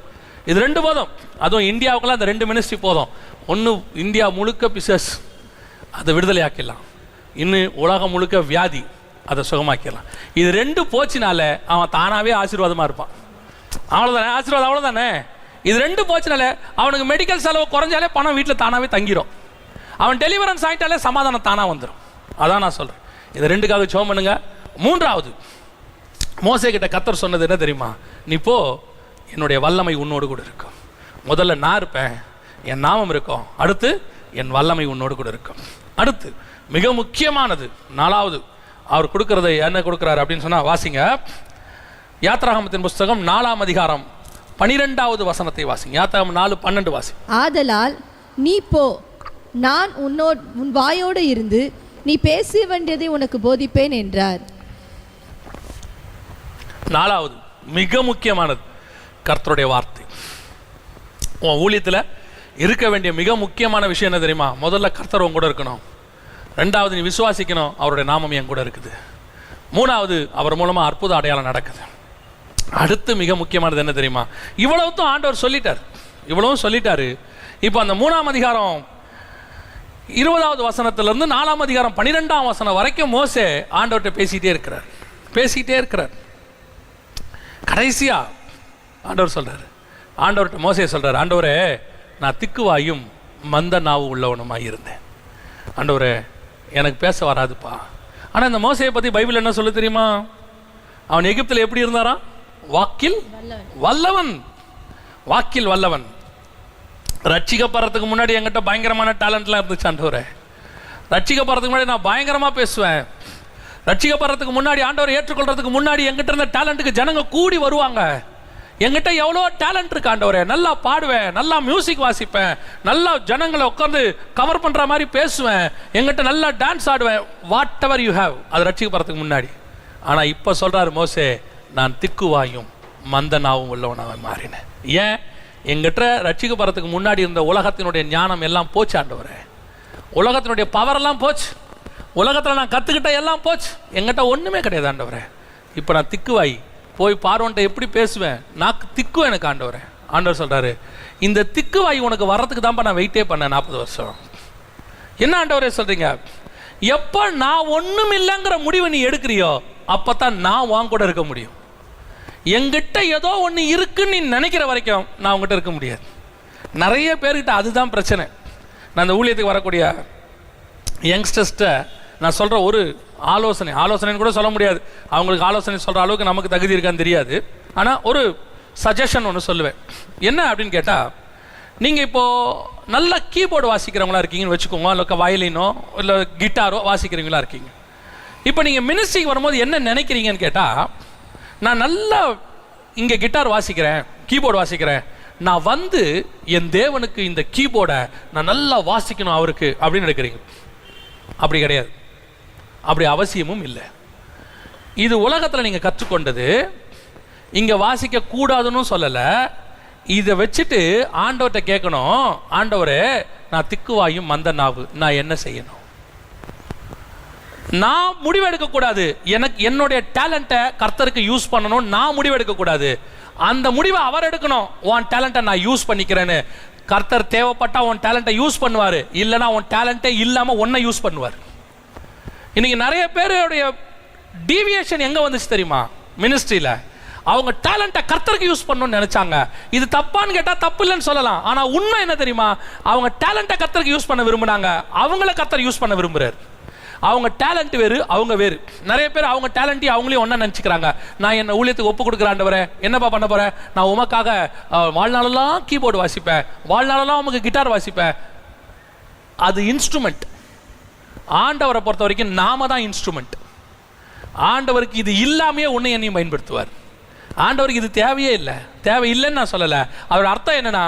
A: இது ரெண்டு போதும். அதுவும் இந்தியாவுக்குலாம் அந்த ரெண்டு மினிஸ்ட்ரி போதும். ஒன்று இந்தியா முழுக்க பிசாஸ், அதை விடுதலை ஆக்கிடலாம். இன்னும் உலகம் முழுக்க வியாதி, அதை சுகமாக்கிடலாம். இது ரெண்டு போச்சுனால அவன் தானாவே ஆசீர்வாதமாக இருப்பான். அவ்வளோதானே ஆசீர்வாதம், அவ்வளோதானே. இது ரெண்டு போச்சுனால அவனுக்கு மெடிக்கல் செலவு குறைஞ்சாலே பணம் வீட்டில் தானாவே தங்கிடும். அவன் டெலிவரன்ஸ் ஆகிட்டாலே சமாதானம் தானாக வந்துடும். அதான் நான் சொல்கிறேன், இது ரெண்டுக்காக ஜெபம் பண்ணுங்க. மூன்றாவது, மோசே கிட்ட கர்த்தர் சொன்னது என்ன தெரியுமா? நீ போ, என்னுடைய வல்லமை உன்னோடு கூட இருக்கும். முதல்ல நான் இருப்பேன், என் நாமம் இருக்கும். அடுத்து என் வல்லமை உன்னோடு கூட இருக்கும். அடுத்து மிக முக்கியமானது, நாலாவது அவர் கொடுக்கறதை என்ன கொடுக்குறாரு அப்படின்னு சொன்னா, வாசிங்க யாத்ராகமத்தின் புஸ்தகம் 4ஆம் அதிகாரம் 12வது வசனத்தை வாசிங்க. யாத்ராகமம் 4:12 வாசி. ஆதலால்
B: நீ போ, நான் உன் வாயோடு இருந்து நீ பேச வேண்டியதை உனக்கு போதிப்பேன் என்றார்.
A: நாலாவது மிக முக்கியமானது, கர்த்தருடைய வார்த்தை. உன் ஊழியத்தில் இருக்க வேண்டிய மிக முக்கியமான விஷயம் என்ன தெரியுமா? முதல்ல கர்த்தர் உன் கூட இருக்கணும். ரெண்டாவது, நீ விசுவாசிக்கணும், அவருடைய நாமம் என் கூட இருக்குது. மூணாவது, அவர் மூலமா அற்புத அடையாளம் நடக்குது. அடுத்து மிக முக்கியமானது என்ன தெரியுமா? இவ்வளவுக்கும் ஆண்டவர் சொல்லிட்டார், இவ்வளவும் சொல்லிட்டாரு. இப்போ அந்த 3ஆம் அதிகாரம் 20வது வசனத்திலிருந்து 4ஆம் அதிகாரம் 12ஆம் வசனம் வரைக்கும் மோசே ஆண்டவர்கிட்ட பேசிக்கிட்டே இருக்கிறார். கடைசியா ஆண்டவர் சொல்றாரு, ஆண்டவர்கிட்ட மோசே சொல்றாரு, ஆண்டவரே நான் திக்குவாயும் மந்த நாவு உள்ளவனுமாய் இருந்தேன். ஆண்டவரே எனக்கு பேச வராதுப்பா. ஆனால் இந்த மோசையை பற்றி பைபிள் என்ன சொல்ல தெரியுமா? அவன் எகிப்தில் எப்படி இருந்தாராம்? வாக்கில் வல்லவன், வாக்கில் வல்லவன். ரட்சிக்கப்படுறதுக்கு முன்னாடி என்கிட்ட பயங்கரமான டேலண்ட்லாம் இருந்துச்சு ஆண்டவரே. ரட்சிக்கப்படுறதுக்கு முன்னாடி நான் பயங்கரமாக பேசுவேன். ரட்சிக்கப்படுறதுக்கு முன்னாடி, ஆண்டவர் ஏற்றுக்கொள்றதுக்கு முன்னாடி எங்கிட்ட இருந்த டேலண்ட்டுக்கு ஜனங்க கூடி வருவாங்க. எங்கிட்ட எவ்வளோ டேலண்ட் இருக்கு ஆண்டவரே, நல்லா பாடுவேன், நல்லா மியூசிக் வாசிப்பேன், நல்லா ஜனங்களை உட்காந்து கவர் பண்ணுற மாதிரி பேசுவேன், எங்கிட்ட நல்லா டான்ஸ் ஆடுவேன், வாட் எவர் யூ ஹேவ். அது ரட்சிக்கப்படுறதுக்கு முன்னாடி. ஆனால் இப்போ சொல்கிறாரு மோசே, நான் திக்குவாயும் மந்தனாவும் உள்ளவனாக மாறினேன். ஏன்? எங்கிட்ட ரட்சிக்கப்படுறதுக்கு முன்னாடி இருந்த உலகத்தினுடைய ஞானம் எல்லாம் போச்சு ஆண்டவரே, உலகத்தினுடைய பவரெல்லாம் போச்சு, உலகத்தில் நான் கற்றுக்கிட்ட எல்லாம் போச்சு, எங்கிட்ட ஒன்றுமே கிடையாது ஆண்டவரே. இப்போ நான் திக்குவாய் போய் பார்வன்ட்ட எப்படி பேசுவேன், நான் திக்குவேன் எனக்கு ஆண்டவரே. ஆண்டவர் சொல்கிறாரு, இந்த திக்குவாய் உனக்கு வர்றதுக்கு தான்ப்பா நான் வெயிட்டே பண்ணேன் 40 வருஷம். என்ன ஆண்டவரே சொல்கிறீங்க? எப்போ நான் ஒன்றும் இல்லைங்கிற முடிவை நீ எடுக்கிறியோ அப்போ தான் நான் வாங்க கூட இருக்க முடியும். எங்கிட்ட ஏதோ ஒன்று இருக்குன்னு நீ நினைக்கிற வரைக்கும் நான் உங்ககிட்ட இருக்க முடியாது. நிறைய பேர்கிட்ட அதுதான் பிரச்சனை. நான் இந்த ஊழியத்துக்கு வரக்கூடிய யங்ஸ்டர்ஸ்ட்டை நான் சொல்கிற ஒரு ஆலோசனைன்னு கூட சொல்ல முடியாது, அவங்களுக்கு ஆலோசனை சொல்கிற அளவுக்கு நமக்கு தகுதி இருக்கான்னு தெரியாது. ஆனால் ஒரு சஜஷன் ஒன்று சொல்லுவேன். என்ன அப்படின்னு கேட்டால், நீங்கள் இப்போது நல்ல கீபோர்டு வாசிக்கிறவங்களா இருக்கீங்கன்னு வச்சுக்கோங்க, இல்லை வயலினோ இல்லை கிட்டாரோ வாசிக்கிறவங்களா இருக்கீங்க. இப்போ நீங்கள் மினிஸ்ட்ரிக்கு வரும்போது என்ன நினைக்கிறீங்கன்னு கேட்டால், நான் நல்லா இங்கே கிட்டார் வாசிக்கிறேன், கீபோர்டு வாசிக்கிறேன், நான் வந்து என் தேவனுக்கு இந்த கீபோர்டை நான் நல்லா வாசிக்கணும் அவருக்கு அப்படின்னு நினைக்கிறீங்க. அப்படி கிடையாது, அப்படி அவசியமும் இல்லை. இது உலகத்தில் நீங்கள் கற்றுக்கொண்டது, இங்கே வாசிக்க கூடாதுன்னு சொல்லலை. இதை வச்சுட்டு ஆண்டவர்கிட்ட கேட்கணும், ஆண்டவரே நான் திக்குவாயும் மந்த நாவு, நான் என்ன செய்யணும்? நான் முடிவெடுக்க கூடாது. எனக்கு என்னுடைய டேலண்ட்டை கர்த்தருக்கு யூஸ் பண்ணணும், நான் முடிவெடுக்க கூடாது. அந்த முடிவை அவர் எடுக்கணும். உன் டேலண்ட்டை நான் யூஸ் பண்ணிக்கிறேன்னு. கர்த்தர் தேவைப்பட்டா உன் டேலண்ட்டை யூஸ் பண்ணுவார், இல்லைனா உன் டேலண்ட்டே இல்லாமல் ஒன்றை யூஸ் பண்ணுவார். இன்னைக்கு நிறைய பேருடைய டீவியேஷன் எங்கே வந்துச்சு தெரியுமா? மினிஸ்ட்ரியில் அவங்க டேலண்ட்டை கர்த்தருக்கு யூஸ் பண்ணணும்னு நினைச்சாங்க. இது தப்பான்னு கேட்டால் தப்பு இல்லைன்னு சொல்லலாம். ஆனால் உண்மை என்ன தெரியுமா? அவங்க டேலண்ட்டை கர்த்தருக்கு யூஸ் பண்ண விரும்புனாங்க, அவங்கள கர்த்தர் யூஸ் பண்ண விரும்புகிறார். அவங்க டேலண்ட் வேறு, அவங்க வேறு. நிறைய பேர் அவங்க டேலண்ட்டையும் அவங்களையும் ஒன்றா நினச்சிக்கிறாங்க. நான் என்ன ஊழியத்துக்கு ஒப்பு கொடுக்குறாண்டவரே, என்னப்பா பண்ண போகிறேன், நான் உமக்காக வாழ்நாளெல்லாம் கீபோர்டு வாசிப்பேன், வாழ்நாளெல்லாம் உமக்கு கிட்டார் வாசிப்பேன். அது இன்ஸ்ட்ருமெண்ட். ஆண்டவரை பொறுத்த வரைக்கும் நாம தான் இன்ஸ்ட்ருமெண்ட். ஆண்டவருக்கு இது இல்லாமையே உன்னை என்னையும் பயன்படுத்துவார். ஆண்டவருக்கு இது தேவையே இல்லை, தேவையில்லைன்னு நான் சொல்லலை. அவர் அர்த்தம் என்னன்னா,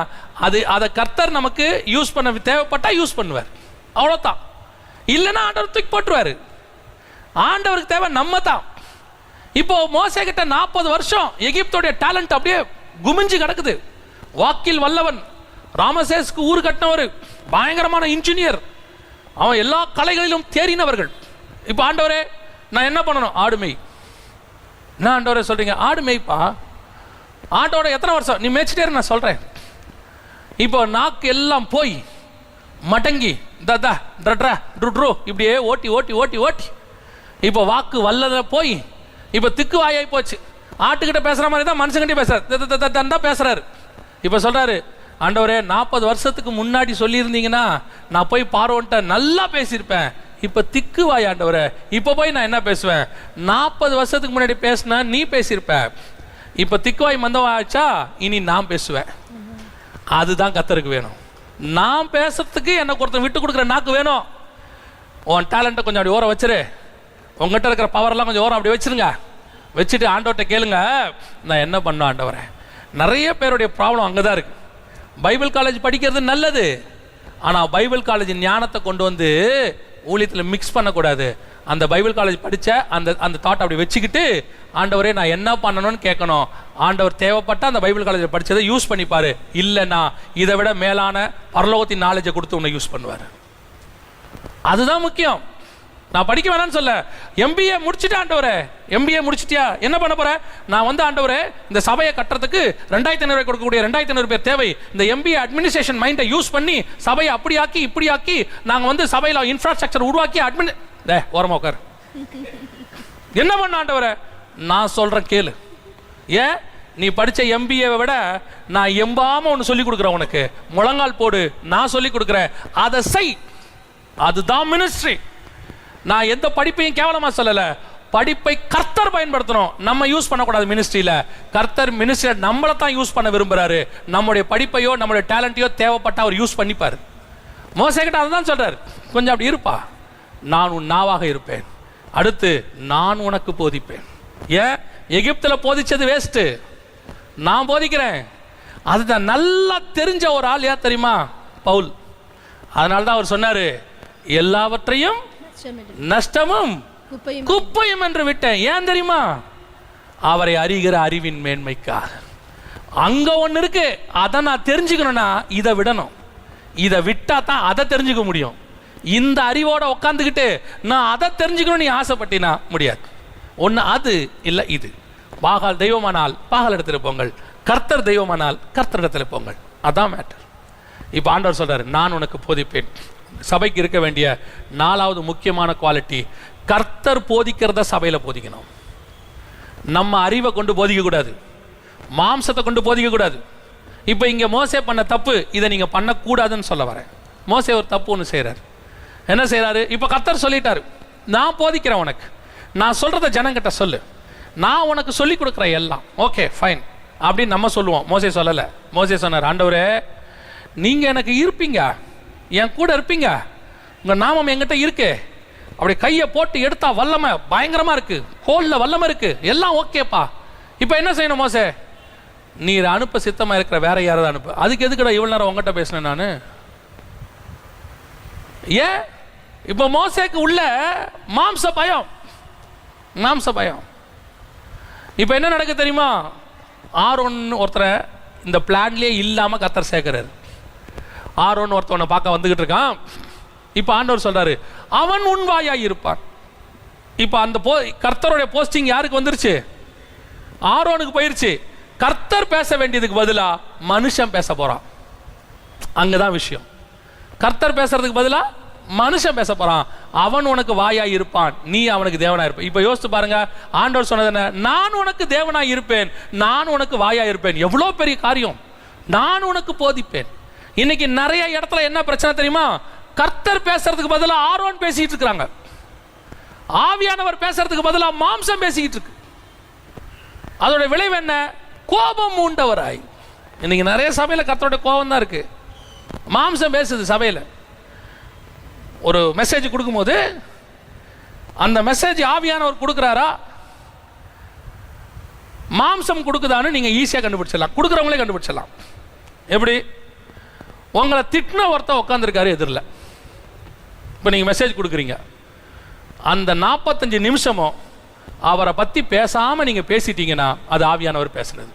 A: அதை கர்த்தர் நமக்கு யூஸ் பண்ண தேவைப்பட்டா யூஸ் பண்ணுவார், அவ்வளோதான். இல்லைன்னா ஆண்டவர் தூக்கி போட்டுருவாரு. ஆண்டவருக்கு தேவை நம்ம தான். இப்போ மோசே கிட்ட 40 வருஷம் எகிப்தோடைய டேலண்ட் அப்படியே குமிஞ்சு கிடக்குது. வாக்கில் வல்லவன், ராமசேஸ்க்கு ஊர் கட்டினவர், பயங்கரமான இன்ஜினியர், அவன் எல்லா கலைகளிலும் தேறினவர்கள். இப்போ ஆண்டவரே நான் என்ன பண்ணணும்? ஆடுமை. என்ன ஆண்டவரே சொல்றீங்க? ஆடுமைப்பா. ஆட்டோட எத்தனை வருஷம் நீ மேய்ச்சிட்டே நான் சொல்றேன். இப்போ நாக்கு எல்லாம் போய் மடங்கி இப்படியே ஓட்டி ஓட்டி ஓட்டி ஓட்டி இப்போ வாக்கு வல்லத போய் இப்போ திக்கு வாயாய் போச்சு. ஆட்டுக்கிட்ட பேசுற மாதிரி தான் மனுஷங்கிட்ட பேசுறாரு, பேசுறாரு. இப்போ சொல்றாரு, ஆண்டவரே 40 வருஷத்துக்கு முன்னாடி சொல்லியிருந்தீங்கன்னா நான் போய் பார்வோன்ட்ட நல்லா பேசியிருப்பேன். இப்போ திக்கு வாய் ஆண்டவரே, இப்போ போய் நான் என்ன பேசுவேன்? 40 வருஷத்துக்கு முன்னாடி பேசினா நீ பேசியிருப்ப, இப்போ திக்குவாய் மந்தவாச்சா, இனி நான் பேசுவேன். அதுதான் கர்த்தருக்கு வேணும். நான் பேசுறதுக்கு எனக்கு ஒருத்தர் விட்டு கொடுக்குற நாக்கு வேணும். உன் டேலண்ட்டை கொஞ்சம் அப்படி ஓரம் வச்சிரு, உங்ககிட்ட இருக்கிற பவரெல்லாம் கொஞ்சம் ஓரம் அப்படி வச்சிருங்க. வச்சுட்டு ஆண்டவர்கிட்ட கேளுங்க, நான் என்ன பண்ண ஆண்டவரே. நிறைய பேருடைய ப்ராப்ளம் அங்கே தான் இருக்கு. பைபிள் காலேஜ் படிக்கிறது நல்லது, ஆனால் பைபிள் காலேஜ் ஞானத்தை கொண்டு வந்து ஊழியத்தில் மிக்ஸ் பண்ணக்கூடாது. அந்த பைபிள் காலேஜ் படித்த அந்த தாட் அப்படி வச்சுக்கிட்டு, ஆண்டவரே நான் என்ன பண்ணணும்னு கேட்கணும். ஆண்டவர் தேவைப்பட்ட அந்த பைபிள் காலேஜில் படித்ததை யூஸ் பண்ணிப்பார், இல்லைன்னா இதை விட மேலான பரலோகத்தின் நாலேஜை கொடுத்து உன்னை யூஸ் பண்ணுவார். அதுதான் முக்கியம். நான் படிக்க வேணான்னு சொல்ல, MBA முடிச்சுட்டு ஆண்டவரே, MBA முடிச்சிட்டியா என்ன பண்ண போற? நான் வந்து ஆண்டவரே இந்த சபையை கட்டுறதுக்கு 2500 கொடுக்கக்கூடிய 2500 பேர் தேவை. இந்த MBA அட்மினிஸ்ட்ரேஷன் மைண்டை யூஸ் பண்ணி சபையை அப்படியாக்கி இப்படியாக்கி நாங்கள் வந்து சபையில் இன்ஃப்ராஸ்ட்ரக்சர் உருவாக்கி ஓரமா உட்கார். என்ன பண்ண ஆண்டவரே? நான் சொல்றேன் கேளு. ஏன் நீ படிச்ச MBA-வை விட நான் எம்பாம ஒன்று சொல்லி கொடுக்குறேன் உனக்கு. முழங்கால் போடு, நான் சொல்லி கொடுக்குறேன், அதை செய். அதுதான் மினிஸ்ட்ரி. நான் எந்த படிப்பையும் கேவலமா சொல்லல. படிப்பை கர்த்தர் பயன்படுத்தணும், நம்ம யூஸ் பண்ணக்கூடாது மினிஸ்ட்ரியில. கர்த்தர் மினிஸ்ட்ரியில நம்மளை தான் யூஸ் பண்ண விரும்புறாரு. நம்முடைய படிப்பையோ நம்மளுடைய டேலண்ட்டையோ தேவைப்பட்ட அவர் யூஸ் பண்ணிப்பாரு. மோசே கிட்ட அதுதான் சொல்றாரு, கொஞ்சம் அப்படி இருப்பா, நான் உன் நாவாக இருப்பேன், அடுத்து நான் உனக்கு போதிப்பேன். ஏன் எகிப்தில் போதிச்சது வேஸ்ட், நான் போதிக்கிறேன். அதுதான் நல்லா தெரிஞ்ச ஒரு ஆள் யார் தெரியுமா? பவுல். அதனால தான் அவர் சொன்னாரு, எல்லாவற்றையும் நஷ்டமும் குப்பையும் என்று விட்டேன். ஏன் தெரியுமா? அவரை அறிகிற அறிவின் மேன்மைக்காக. அங்க ஒண்ணு இருக்கு, அதை நான் தெரிஞ்சுக்கணும்னா இதை விடணும். இதை விட்டா தான் அதை தெரிஞ்சுக்க முடியும். இந்த அறிவோட உட்காந்துக்கிட்டு நான் அதை தெரிஞ்சுக்கணும் நீ ஆசைப்பட்டினா முடியாது. ஒன்று அது இல்லை இது. பாகால் தெய்வமானால் பாகால் இடத்துல போங்கள், கர்த்தர் தெய்வமானால் கர்த்தர் இடத்துல போங்கள். அதான் மேட்டர். இப்போ ஆண்டவர் சொல்றாரு, நான் உனக்கு போதிப்பேன். சபைக்கு இருக்க வேண்டிய 4வது முக்கியமான குவாலிட்டி, கர்த்தர் போதிக்கிறத சபையில் போதிக்கணும். நம்ம அறிவை கொண்டு போதிக்க கூடாது, மாம்சத்தை கொண்டு போதிக்க கூடாது. இப்போ இங்கே மோசே பண்ண தப்பு, இதை நீங்கள் பண்ணக்கூடாதுன்னு சொல்ல வரேன். மோசே ஒரு தப்பு ஒன்று செய்கிறார். என்ன செய்கிறாரு? இப்போ கர்த்தர் சொல்லிட்டாரு, நான் போதிக்கிறேன் உனக்கு, நான் சொல்கிறத ஜனங்கிட்ட சொல்லு, நான் உனக்கு சொல்லி கொடுக்குறேன் எல்லாம், ஓகே ஃபைன் அப்படின்னு நம்ம சொல்லுவோம். மோசே சொல்லலை. மோசே சொன்னார், ஆண்டவரே நீங்கள் எனக்கு இருப்பீங்க, என் கூட இருப்பீங்க, உங்கள் நாமம் என்கிட்ட இருக்கு, அப்படி கையை போட்டு எடுத்தா வல்லமை பயங்கரமாக இருக்கு, கோலில் வல்லமை இருக்கு, எல்லாம் ஓகேப்பா. இப்போ என்ன செய்யணும் மோசே? நீர் அனுப்ப சித்தமாக இருக்கிற வேற யாராவது அனுப்பு. அதுக்கு எதுக்குடா இவ்வளோ நேரம் உங்ககிட்ட பேசினேன் நான்? ஏன்? இப்போ மோசேக்கு உள்ள மாம்ச பயம், மாம்ச பயம். இப்போ என்ன நடக்கு தெரியுமா? ஆரோன் ஒருத்தரை இந்த பிளான்லேயே இல்லாமல் கர்த்தர் சேர்க்கிறாரு. ஆரோன் ஒருத்தவனை பார்க்க வந்துகிட்டு இருக்கான். இப்போ ஆண்டவர் சொல்றாரு, அவன் உன் வாயாய் இருப்பான். இப்போ அந்த கர்த்தருடைய போஸ்டிங் யாருக்கு வந்துருச்சு? ஆரோனுக்கு போயிருச்சு. கர்த்தர் பேச வேண்டியதுக்கு பதிலா மனுஷன் பேச போறான். அங்கதான் விஷயம். கர்த்தர் பேசுறதுக்கு பதிலா மனுஷன் பேச போறான். அவன் உனக்கு வாயாய் இருப்பான், நீ அவனுக்கு தேவனாய் இருப்ப. இப்ப யோசித்து பாருங்க, ஆண்டவர் சொன்னது என்ன? நான் உனக்கு தேவனாய் இருப்பேன், நான் உனக்கு வாயாய் இருப்பேன். எவ்வளவு பெரிய காரியம்! நான் உனக்கு போதிப்பேன். இன்னைக்கு நிறைய இடத்துல என்ன பிரச்சனை தெரியுமா? கர்த்தர் பேசுறதுக்கு பதிலா ஆரோன் பேசிட்டு இருக்காங்க, ஆவியானவர் பேசுறதுக்கு பதிலா மாம்சம் பேசிக்கிட்டு இருக்கு. அதோட விளைவு என்ன? கோபம் உண்டவராய். இன்னைக்கு நிறைய சபையில கர்த்தரோட கோபம் தான் இருக்கு. மாம்சம் பேசுது சபையில. ஒரு மெசேஜ் கொடுக்கும்போது அந்த மெசேஜ் ஆவியானவர் கொடுக்கிறாரா, மாம்சம் கொடுக்குதான்னு நீங்க ஈஸியா கண்டுபிடிச்சிடலாம், கொடுக்குறவங்களே கண்டுபிடிச்சிடலாம். எப்படி? உங்களை திட்டின ஒருத்தர் உட்காந்துருக்காரு எதிரில், இப்போ நீங்கள் மெசேஜ் கொடுக்குறீங்க, அந்த 45 நிமிஷமும் அவரை பற்றி பேசாமல் நீங்கள் பேசிட்டீங்கன்னா அது ஆவியானவர் பேசுனது.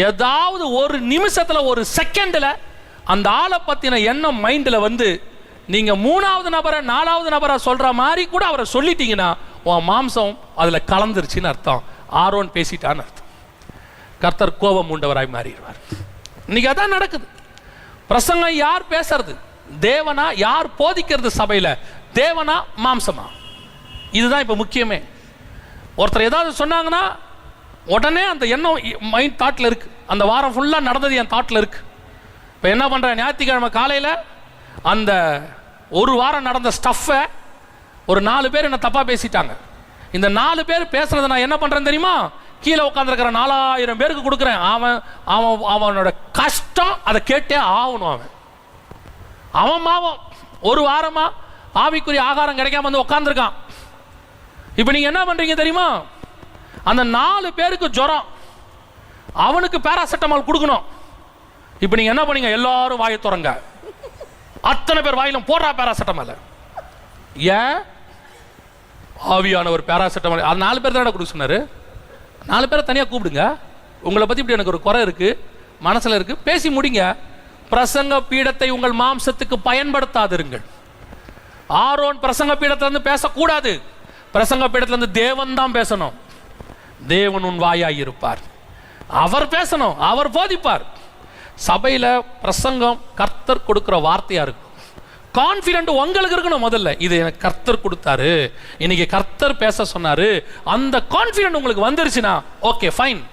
A: ஏதாவது ஒரு நிமிஷத்தில், ஒரு செகண்டில் அந்த ஆளை பற்றின எண்ணம் மைண்டில் வந்து நீங்கள் 3வது நபரை 4வது நபரை சொல்கிற மாதிரி கூட அவரை சொல்லிட்டீங்கன்னா உன் மாம்சம் அதில் கலந்துருச்சுன்னு அர்த்தம். ஆரோன் பேசிட்டான்னு அர்த்தம். கர்த்தர் கோபம் உண்டவராய் மாறிடுவார். இன்னைக்கு அதான் நடக்குது. பிரசங்கம் யார் பேசுறது? தேவனா? யார் போதிக்கிறது சபையில? தேவனா மாம்சமா? இதுதான் இப்ப முக்கியமே. ஒருத்தர் ஏதாவது சொன்னாங்கன்னா உடனே அந்த எண்ணம் மைண்ட் தாட்ல இருக்கு. அந்த வாரம் ஃபுல்லா நடந்தது என் தாட்ல இருக்கு. இப்ப என்ன பண்றேன்? ஞாயிற்றுக்கிழமை காலையில அந்த ஒரு வாரம் நடந்த ஸ்டஃப்பை ஒரு 4 பேர் என்ன தப்பா பேசிட்டாங்க. இந்த 4 பேர் பேசுறதை நான் என்ன பண்றேன் தெரியுமா? கீழே உட்காந்துருக்கிற 4000 பேருக்கு கொடுக்குறேன். அவனோட கஷ்டம் அதை கேட்டே ஆகணும். அவன் மாவம் ஒரு வாரமா ஆவிக்குரிய ஆகாரம் கிடைக்காம வந்து உட்காந்துருக்கான். இப்ப நீங்க என்ன பண்றீங்க தெரியுமா? அந்த 4 பேருக்கு ஜுரம், அவனுக்கு பேராசிட்டமால் கொடுக்கணும். இப்ப நீங்க என்ன பண்ணீங்க? எல்லாரும் வாயை திறங்க, அத்தனை பேர் வாயிலும் போடுறா பேராசிட்டமால். ஏன்? ஆவியானவர் பேராசிட்டமால். அது 4 பேர் தான் கொடுக்க சொன்னாரு. 4 பேரை தனியாக கூப்பிடுங்க. உங்களை பற்றி இப்படி எனக்கு ஒரு குறை இருக்கு, மனசில் இருக்கு, பேசி முடிங்க. பிரசங்க பீடத்தை உங்கள் மாம்சத்துக்கு பயன்படுத்தாதிருங்கள். ஆரோன் பிரசங்க பீடத்திலிருந்து பேசக்கூடாது. பிரசங்க பீடத்திலிருந்து தேவன் தான் பேசணும். தேவன் உன் வாயாய் இருப்பார், அவர் பேசணும், அவர் போதிப்பார். சபையில் பிரசங்கம் கர்த்தர் கொடுக்கிற வார்த்தையா இருக்கும். கான்ஃபிடென்ட் உங்களுக்கு இருக்கணும். முதல்ல இது எனக்கு கர்த்தர் கொடுத்தாரு, இன்னைக்கு கர்த்தர் பேச சொன்னாரு, அந்த கான்ஃபிடென்ட் உங்களுக்கு வந்துருச்சுன்னா ஓகே ஃபைன்.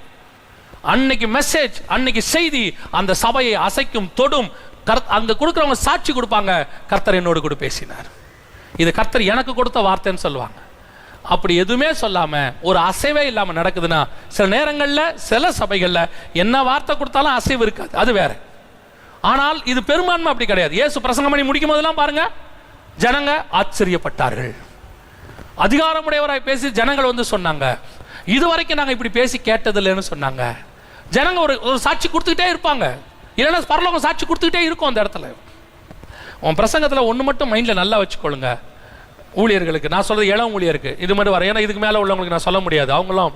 A: அன்னைக்கு மெசேஜ், அன்னைக்கு செய்தி அந்த சபையை அசைக்கும், தொடும். அங்க கொடுக்குறவங்க சாட்சி கொடுப்பாங்க, கர்த்தர் என்னோடு கூட பேசினார், இது கர்த்தர் எனக்கு கொடுத்த வார்த்தைன்னு சொல்லுவாங்க. அப்படி எதுவுமே சொல்லாம ஒரு அசைவே இல்லாம நடக்குதுன்னா, சில நேரங்கள்ல சில சபைகள்ல என்ன வார்த்தை கொடுத்தாலும் அசைவு இருக்காது, அது வேற. ஆனால் இது பெரும்பான்மை அப்படி கிடையாது. இயேசு பிரசங்கம் பண்ணி முடிக்கும் போதெல்லாம் பாருங்க, ஜனங்க ஆச்சரியப்பட்டார்கள். அதிகாரமுடையவராய் பேசி ஜனங்கள் வந்து சொன்னாங்க, இதுவரைக்கும் நாங்கள் இப்படி பேசி கேட்டதில்லைன்னு சொன்னாங்க. ஜனங்க ஒரு சாட்சி கொடுத்துக்கிட்டே இருப்பாங்க, இல்லைன்னா பரலோகம் சாட்சி கொடுத்துக்கிட்டே இருக்கும். அந்த இடத்துல உன் பிரசங்கத்தில் ஒன்று மட்டும் மைண்டில் நல்லா வச்சுக்கொள்ளுங்க. ஊழியர்களுக்கு நான் சொல்கிறது, இளம் ஊழியருக்கு இது மட்டும் வர, ஏன்னா இதுக்கு மேலே உள்ளவங்களுக்கு நான் சொல்ல முடியாது, அவங்களும்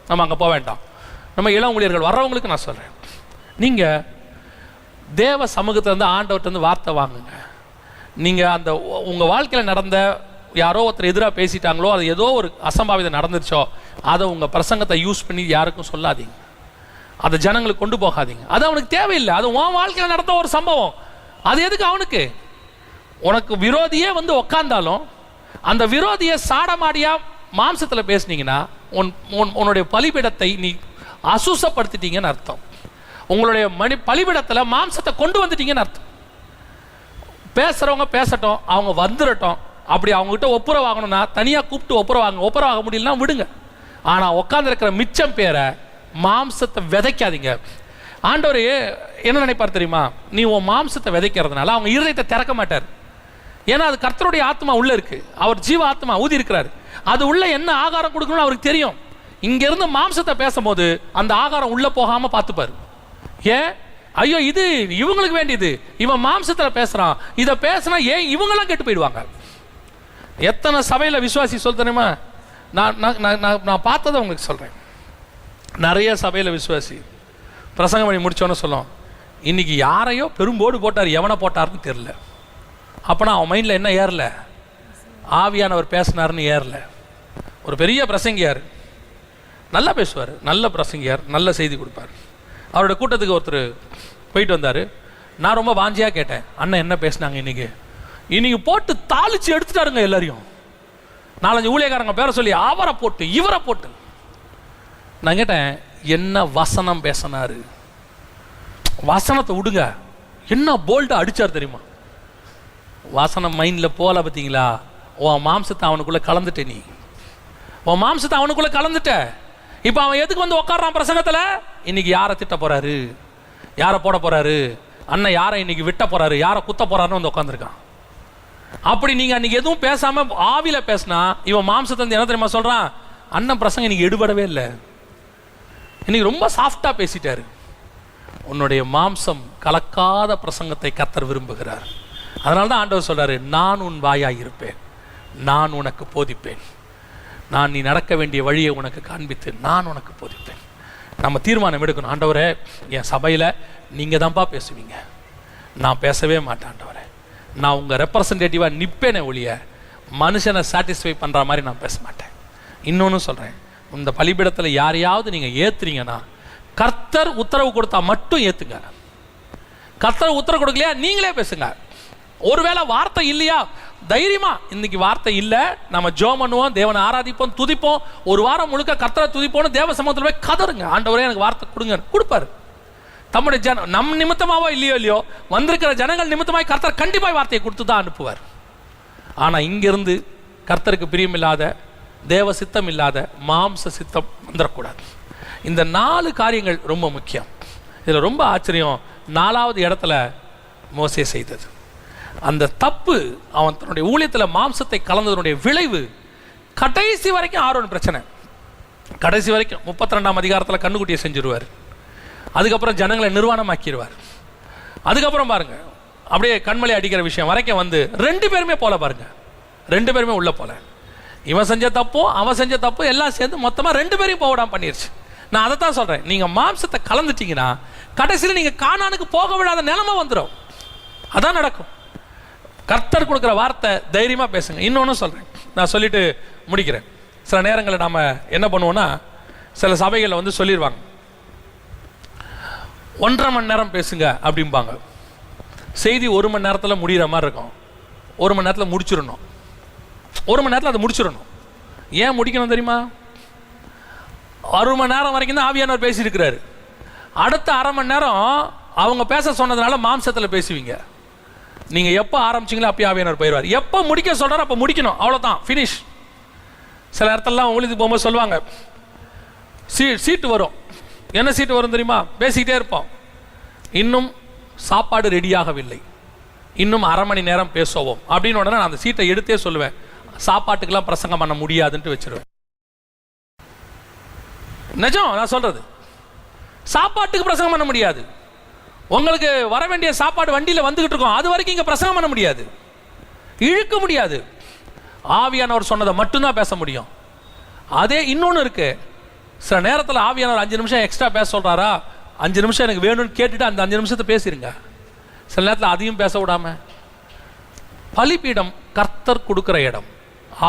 A: நம்ம அங்கே போக வேண்டாம். நம்ம இளம் ஊழியர்கள் வர்றவங்களுக்கு நான் சொல்கிறேன், நீங்கள் தேவ சமூகத்திலேருந்து ஆண்டவர்கிட்டருந்து வார்த்தை வாங்குங்க. நீங்கள் அந்த உங்கள் வாழ்க்கையில் நடந்த யாரோ ஒருத்தர் எதிராக பேசிட்டாங்களோ, அது ஏதோ ஒரு அசம்பாவிதம் நடந்துருச்சோ, அதை உங்கள் பிரசங்கத்தை யூஸ் பண்ணி யாருக்கும் சொல்லாதீங்க, அதை ஜனங்களுக்கு கொண்டு போகாதீங்க. அது அவனுக்கு தேவையில்லை. அது உன் வாழ்க்கையில் நடந்த ஒரு சம்பவம், அது எதுக்கு அவனுக்கு? உனக்கு விரோதியே வந்து உக்காந்தாலும் அந்த விரோதியை சாடமாடியா மாம்சத்தில் பேசுனீங்கன்னா உன்னுடைய பலிபீடத்தை நீ அசுசப்படுத்திட்டீங்கன்னு அர்த்தம். உங்களுடைய பலிபீடத்தில் மாம்சத்தை கொண்டு வந்துட்டீங்கன்னு அர்த்தம். பேசுகிறவங்க பேசட்டும், அவங்க வந்துடட்டும். அப்படி அவங்ககிட்ட ஒப்புரவாகணும்னா தனியாக கூப்பிட்டு ஒப்புரவாக முடியலன்னா விடுங்க. ஆனால் உட்காந்துருக்கிற மிச்சம் பேரை மாம்சத்தை விதைக்காதீங்க. ஆண்டவர் என்ன நினைப்பார் தெரியுமா? நீ உன் மாம்சத்தை விதைக்கிறதுனால அவங்க இருதயத்தை திறக்க மாட்டார். ஏன்னா அது கர்த்தருடைய ஆத்மா உள்ள இருக்கு, அவர் ஜீவ ஆத்மா ஊதி இருக்கிறார். அது உள்ள என்ன ஆகாரம் கொடுக்கணும்னு அவருக்கு தெரியும். இங்கிருந்து மாம்சத்தை பேசும்போது அந்த ஆகாரம் உள்ள போகாம பார்த்துப்பார். ஏன்? ஐயோ இது இவங்களுக்கு வேண்டியது, இவன் மாம்சத்தில் பேசுறான், இதை பேசினா ஏன் இவங்கெல்லாம் கெட்டு போயிடுவாங்க. எத்தனை சபையில் விசுவாசி சொல் தெரியுமா? நான் பார்த்ததை உங்களுக்கு சொல்றேன். நிறைய சபையில் விசுவாசி பிரசங்கம் பண்ணி முடிச்சோன்னு சொல்லும், இன்னைக்கு யாரையோ பெரும்போடு போட்டார், எவனை போட்டார்னு தெரியல. அப்போனா அவன் மைண்டில் என்ன ஏறல? ஆவியானவர் பேசினார்னு ஏறல. ஒரு பெரிய பிரசங்கியார், நல்லா பேசுவார், நல்ல பிரசங்கியார், நல்ல செய்தி கொடுப்பார். அவரோட கூட்டத்துக்கு ஒருத்தர் போயிட்டு வந்தார். நான் ரொம்ப வாஞ்சியாக கேட்டேன், அண்ணன் என்ன பேசினாங்க இன்னைக்கு போட்டு தாளிச்சு எடுத்துட்டாருங்க எல்லாரையும். 4-5 ஊழியக்காரங்க பேரை சொல்லி அவரை போட்டு இவரை போட்டு. நான் கேட்டேன், என்ன வசனம் பேசினாரு? வசனத்தை விடுங்க, என்ன போல்ட்டா அடிச்சார் தெரியுமா? வசனம் மைண்டில் போல பார்த்தீங்களா? உன் மாம்சத்தை அவனுக்குள்ளே கலந்துட்ட, நீ உன் மாம்சத்தை அவனுக்குள்ளே கலந்துட்ட. இப்போ அவன் எதுக்கு வந்து உட்கார்றான் பிரசங்கத்தில்? இன்னைக்கு யாரை திட்ட போறாரு, யாரை போட போறாரு, அண்ணன் யாரை இன்னைக்கு விட்ட போறாரு, யாரை குத்த போறாருன்னு வந்து உட்காந்துருக்கான். அப்படி நீங்கள் அன்றைக்கி எதுவும் பேசாமல் ஆவியில் பேசினா இவன் மாம்சத்தை வந்து என்ன தெரியுமா சொல்கிறான்? அண்ணன் பிரசங்கம் இன்னைக்கு எடுபடவே இல்லை, இன்னைக்கு ரொம்ப சாஃப்டாக பேசிட்டாரு. உன்னுடைய மாம்சம் கலக்காத பிரசங்கத்தை கர்த்தர் விரும்புகிறார். அதனால தான் ஆண்டவர் சொல்கிறாரு, நான் உன் வாயாய் இருப்பேன், நான் உனக்கு போதிப்பேன், நான் நீ நடக்க வேண்டிய வழியை உனக்கு காண்பித்து நான் உனக்கு போதிப்பேன். நம்ம தீர்மானம் எடுக்கணும், ஆண்டவரே என் சபையில் நீங்கள் தான்ப்பா பேசுவீங்க, நான் பேசவே மாட்டேன் ஆண்டவரே, நான் உங்கள் ரெப்ரசன்டேட்டிவாக நிற்பேனே ஒழிய மனுஷனை சாட்டிஸ்ஃபை பண்ணுற மாதிரி நான் பேச மாட்டேன். இன்னொன்று சொல்கிறேன், இந்த பலிபீடத்தில் யாரையாவது நீங்கள் ஏற்றுறீங்கன்னா கர்த்தர் உத்தரவு கொடுத்தா மட்டும் ஏற்றுங்க. கர்த்தர் உத்தரவு கொடுக்கலையா நீங்களே பேசுங்க. ஒருவேளை வார்த்தை இல்லையா, தைரியமா இன்னைக்கு வார்த்தை இல்லை, நம்ம ஜெபம் பண்ணுவோம், தேவனை ஆராதிப்போம், துதிப்போம், ஒரு வாரம் முழுக்க கர்த்தரை துதிப்போம்னு தேவ சமூகத்தில் போய் கதறுங்க, ஆண்டவரே எனக்கு வார்த்தை கொடுங்க, கொடுப்பாரு. தம்முடைய நம் நிமித்தமாவோ இல்லையோ வந்திருக்கிற ஜனங்கள் நிமித்தமாய் கர்த்தர் கண்டிப்பாக வார்த்தையை கொடுத்து தான் அனுப்புவார். ஆனால் இங்கிருந்து கர்த்தருக்கு பிரியமில்லாத, தேவ சித்தம் இல்லாத மாம்ச சித்தம் வந்துடக்கூடாது. இந்த 4 காரியங்கள் ரொம்ப முக்கியம். இதில் ரொம்ப ஆச்சரியம், 4வது இடத்துல மோசே செய்தது அந்த தப்பு. அவன் தன்னுடைய ஊழியத்தில் மாம்சத்தை கலந்ததனுடைய விளைவு கடைசி வரைக்கும் ஆரோன் பிரச்சனை. கடைசி வரைக்கும் 32ஆம் அதிகாரத்தில் கண்ணுக்குட்டியை செஞ்சிருவார். அதுக்கப்புறம் ஜனங்களை நிர்வாணமாக்கிடுவார். அதுக்கப்புறம் பாருங்க, அப்படியே கண்மலை அடிக்கிற விஷயம் வரைக்கும் வந்து 2 பேருமே போல பாருங்க, 2 பேருமே உள்ள போல. இவன் செஞ்ச தப்பும் அவன் செஞ்ச தப்பும் எல்லாம் சேர்ந்து மொத்தமாக 2 பேரையும் போடாம பண்ணிருச்சு. நான் அதை தான் சொல்றேன், நீங்க மாம்சத்தை கலந்துட்டீங்கன்னா கடைசியில் நீங்க கானானுக்கு போக விடாத நிலைமை வந்துடும். அதான் நடக்கும். கர்த்தர் கொடுக்குற வார்த்தை தைரியமா பேசுங்க. இன்னொன்னு சொல்றேன், நான் சொல்லிட்டு முடிக்கிறேன். சில நேரங்களில் நாம என்ன பண்ணுவோம்னா, சில சபைகளில் வந்து சொல்லிடுவாங்க 1.5 மணி நேரம் பேசுங்க அப்படிம்பாங்க. செய்தி 1 மணி நேரத்தில் முடிகிற மாதிரி இருக்கும். 1 மணி நேரத்தில் முடிச்சிடணும். 1 மணி நேரத்தில் அதை முடிச்சிடணும். ஏன் முடிக்கணும் தெரியுமா? 1 மணி நேரம் வரைக்கும் தான் ஆவியானவர் பேசியிருக்கிறாரு. அடுத்த 1/2 மணி நேரம் அவங்க பேச சொன்னதுனால மாம்சத்தில் பேசுவீங்க. நீங்கள் எப்போ ஆரம்பிச்சிங்களோ அப்போ ஆவியானவர் போயிடுவார். எப்போ முடிக்க சொல்கிறாரோ அப்போ முடிக்கணும், அவ்வளோதான், ஃபினிஷ். சில இடத்துலலாம் ஊழியத்துக்கு போகும்போது சொல்லுவாங்க, சீட்டு வரும். என்ன சீட்டு வரும் தெரியுமா? பேசிக்கிட்டே இருப்போம், இன்னும் சாப்பாடு ரெடியாகவில்லை, இன்னும் 1/2 மணி நேரம் பேசுவோம் அப்படின்னு உடனே நான் அந்த சீட்டை எடுத்தே சொல்லுவேன், சாப்பாட்டுக்கெல்லாம் பிரசங்கம் பண்ண முடியாதுன்ட்டு வச்சிருவேன். நிஜம் நான் சொல்றது. சாப்பாட்டுக்கு பிரசங்கம் பண்ண முடியாது. உங்களுக்கு வர வேண்டிய சாப்பாடு வண்டியில் வந்துகிட்டு இருக்கோம், அது வரைக்கும் இங்கே பிரசங்கம் பண்ண முடியாது, இழுக்க முடியாது. ஆவியானவர் சொன்னதை மட்டும்தான் பேச முடியும். அதே இன்னொன்று இருக்கு, சில நேரத்தில் ஆவியானவர் 5 நிமிஷம் எக்ஸ்ட்ரா பேச சொல்றாரா, 5 நிமிஷம் எனக்கு வேணும்னு கேட்டுட்டு அந்த 5 நிமிஷத்தை பேசிடுங்க. சில நேரத்தில் அதையும் பேச விடாம. பலிபீடம் கர்த்தர் கொடுக்கிற இடம்,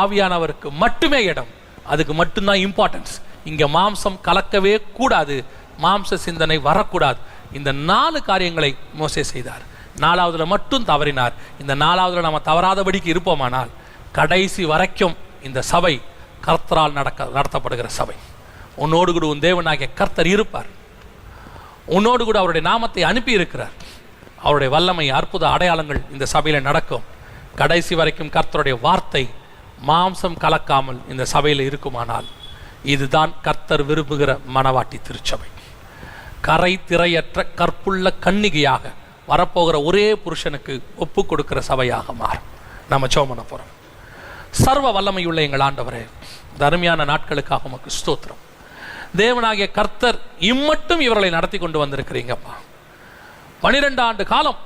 A: ஆவியானவருக்கு மட்டுமே இடம், அதுக்கு மட்டும்தான் இம்பார்ட்டன்ஸ். இங்க மாம்சம் கலக்கவே கூடாது, மாம்ச சிந்தனை வரக்கூடாது. இந்த 4 காரியங்களை மோசே செய்தார். 4வதுல மட்டும் தவறினார். இந்த 4வதுல நம்ம தவறாதபடிக்கு இருப்போமானால் கடைசி வரைக்கும் இந்த சபை கர்த்தரால் நடத்தப்படுகிற சபை. உன்னோடு கூட உன் தேவனாகிய கர்த்தர் இருப்பார். உன்னோடு கூட அவருடைய நாமத்தை அனுப்பி இருக்கிறார். அவருடைய வல்லமை, அற்புத அடையாளங்கள் இந்த சபையில நடக்கும். கடைசி வரைக்கும் கர்த்தருடைய வார்த்தை மாம்சம் கலக்காமல் இந்த சபையில் இருக்குமானால் இதுதான் கர்த்தர் விரும்புகிற மணவாட்டி திருச்சபை. கரை திரையற்ற கற்புள்ள கன்னிகையாக வரப்போகிற ஒரே புருஷனுக்கு ஒப்பு கொடுக்கிற சபையாக மாறும். நம்ம ஜெபம் பண்ண போறோம். சர்வ வல்லமையுள்ள எங்கள் ஆண்டவரே, தர்மியான நாட்களுக்காக உமக்கு ஸ்தோத்திரம். தேவனாகிய கர்த்தர் இம்மட்டும் இவர்களை நடத்தி கொண்டு வந்திருக்கிறீங்கப்பா. 12 ஆண்டு காலம்,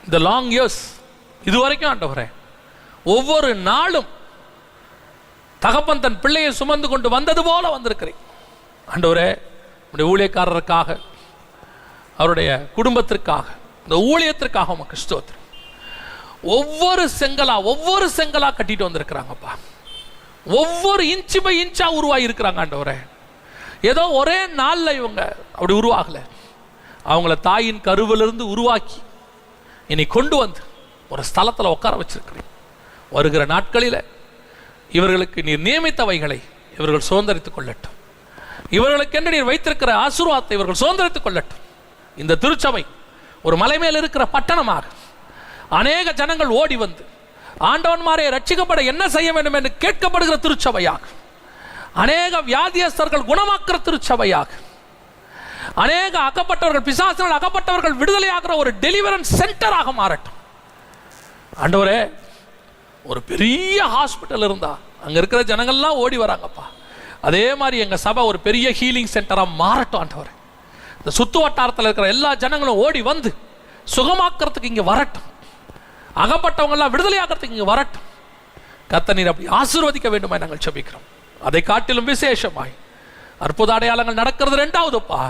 A: இந்த லாங் இயர்ஸ், இதுவரைக்கும் ஆண்டவரே ஒவ்வொரு நாளும் தகப்பன் தன் பிள்ளையை சுமந்து கொண்டு வந்தது போல வந்திருக்கிறீங்க ஆண்டவரே. உடைய ஊழியக்காரருக்காக, அவருடைய குடும்பத்திற்காக, இந்த ஊழியத்திற்காக உமக்கு ஸ்தோத்திரம். ஒவ்வொரு செங்கலா கட்டிட்டு வந்திருக்கிறாங்கப்பா. ஒவ்வொரு இன்ச்சு பை இன்ச்சா உருவாகி இருக்கிறாங்க ஆண்டவரே. ஏதோ ஒரே நாளில் இவங்க அப்படி உருவாகல, அவங்கள தாயின் கருவிலிருந்து உருவாக்கி என்னை கொண்டு வந்து ஒரு ஸ்தலத்தில் உட்கார வச்சிருக்கிறீங்க. வருகிற நாட்களில் இவர்களுக்கு நீர் நியமித்தவைகளை இவர்கள் சுதந்திரித்துக் கொள்ளட்டும். இவர்களுக்கென்று நீர் வைத்திருக்கிற ஆசீர்வாதத்தை இவர்கள் சுதந்திரித்துக் கொள்ளட்டும். இந்த திருச்சபை ஒரு மலை மேல் இருக்கிற பட்டணமாக அநேக ஜனங்கள் ஓடி வந்து ஆண்டவன்மாரை ரட்சிக்கப்பட என்ன செய்ய வேண்டும் என்று கேட்கப்படுகிற திருச்சபையாக, அநேக வியாதியஸ்தர்கள் குணமாக்குற திருச்சபையாக, அநேக அகப்பட்டவர்கள், பிசாசினால் அகப்பட்டவர்கள் விடுதலையாகிற ஒரு டெலிவரன்ஸ் சென்டராக மாறட்டும் ஆண்டவரே. ஒரு பெரிய ஹாஸ்பிட்டல் இருந்தா அங்க இருக்கிற ஜனங்கள்லாம் ஓடி வராங்கப்பா. அதே மாதிரி எங்க சபை ஒரு பெரிய ஹீலிங் சென்டரா மாறட்டும் ஆண்டவரே. இந்த சுத்து வட்டாரத்தில் இருக்கிற எல்லா ஜனங்களும் ஓடி வந்து சுகமாக்குறதுக்கு இங்க வரட்டும். அகப்பட்டவங்க எல்லாம் விடுதலையாகிறதுக்கு இங்க வரட்டும். கர்த்தர் நீர் அப்படி ஆசீர்வதிக்க வேண்டுமாய் நாங்கள் ஜெபிக்கிறோம். அதை காட்டிலும் விசேஷமாய் அற்புத அடையாளங்கள் நடக்கிறது. 2வதுப்பா,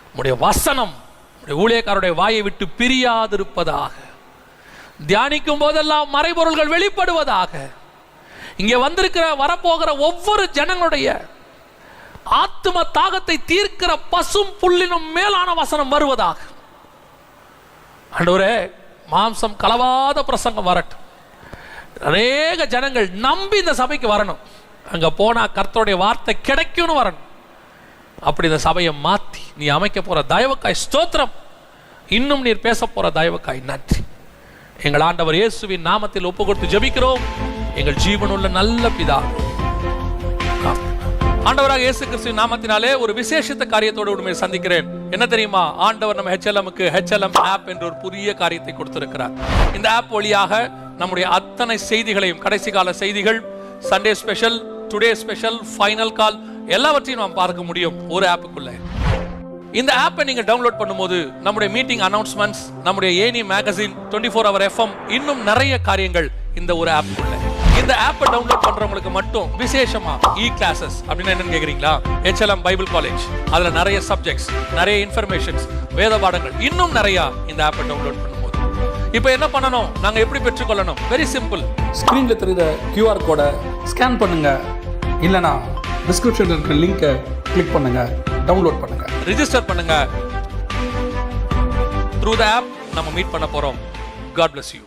A: உம்முடைய வசனம் உம்முடைய ஊழியக்காரருடைய வாயை விட்டு பிரியாதிருப்பதாக, தியானிக்கும் போதெல்லாம் மறைபொருள்கள் வெளிப்படுவதாக, இங்கே வந்திருக்கிற வரப்போகிற ஒவ்வொரு ஜனங்களுடைய ஆத்தும தாகத்தை தீர்க்கிற பசும் புல்லினும் மேலான வசனம் வருவதாக ஆண்டவரே. மாம்சம் கலவாத பிரசங்கம் வரட்டும். அநேக ஜனங்கள் நம்பி இந்த சபைக்கு வரணும். அங்க போனா கர்த்தருடைய வார்த்தை கிடைக்கும்னு வரணும். அப்படி இந்த சபையை மாத்தி நீ அமைக்க போற தயவுக்காய் ஸ்தோத்திரம். இன்னும் நீர் பேச போற தயவுக்காய் நன்றி. எங்கள் ஆண்டவர் இயேசுவின் நாமத்தில் ஒப்பு கொடுத்து ஜெபிக்கிறோம் எங்கள் ஜீவனுள்ள நல்ல பிதா. ஆண்டவராக இயேசு கிறிஸ்துவின் நாமத்தினாலே ஒரு விசேஷித்த காரியத்தோடு உண்மையை சந்திக்கிறேன். என்ன தெரியுமா, ஆண்டவர் நம்ம HLMக்கு HLM ஆப் என்ற ஒரு புதிய காரியத்தை கொடுத்திருக்கிறார். இந்த ஆப் வழியாக நம்முடைய அத்தனை செய்திகளையும், கடைசி கால செய்திகள், Sunday special, today special, final கால், எல்லாவற்றையும் நாம் பார்க்க முடியும் ஒரு ஆப்புக்குள்ள. இந்த ஆப்பை நீங்க டவுன்லோட் பண்ணும்போது நம்முடைய மீட்டிங் அனௌன்ஸ்மெண்ட்ஸ், நம்முடைய ஏனி மேகசின், 24 hour FM, இன்னும் நிறைய காரியங்கள் இந்த ஒரு ஆப்புக்குள்ள. இந்த ஆப்பை டவுன்லோட் பண்றவங்களுக்கு மட்டும் விசேஷமா கிளாஸஸ் அப்படின்னா என்னன்னு கேக்குறீங்களா, HLM பைபிள் காலேஜ், அதுல நிறைய சப்ஜெக்ட்ஸ், நிறைய இன்ஃபர்மேஷன்ஸ், வேத பாடங்கள், இன்னும் நிறைய இந்த ஆப்பை டவுன்லோட் பண்ணும்போது. இப்போ என்ன பண்ணணும், நாங்க எப்படி பெற்றுக்கொள்ளணும்? Very simple.
C: ஸ்கிரீன்ல தெரியுற QR கோடை ஸ்கேன் பண்ணுங்க, இல்லனா டிஸ்கிரிப்ஷன்ல இருக்கிற லிங்கை கிளிக் பண்ணுங்க, டவுன்லோட் பண்ணுங்க,
A: ரிஜிஸ்டர் பண்ணுங்க. த்ரூ தி ஆப் நம்ம மீட் பண்ண போறோம். God bless you.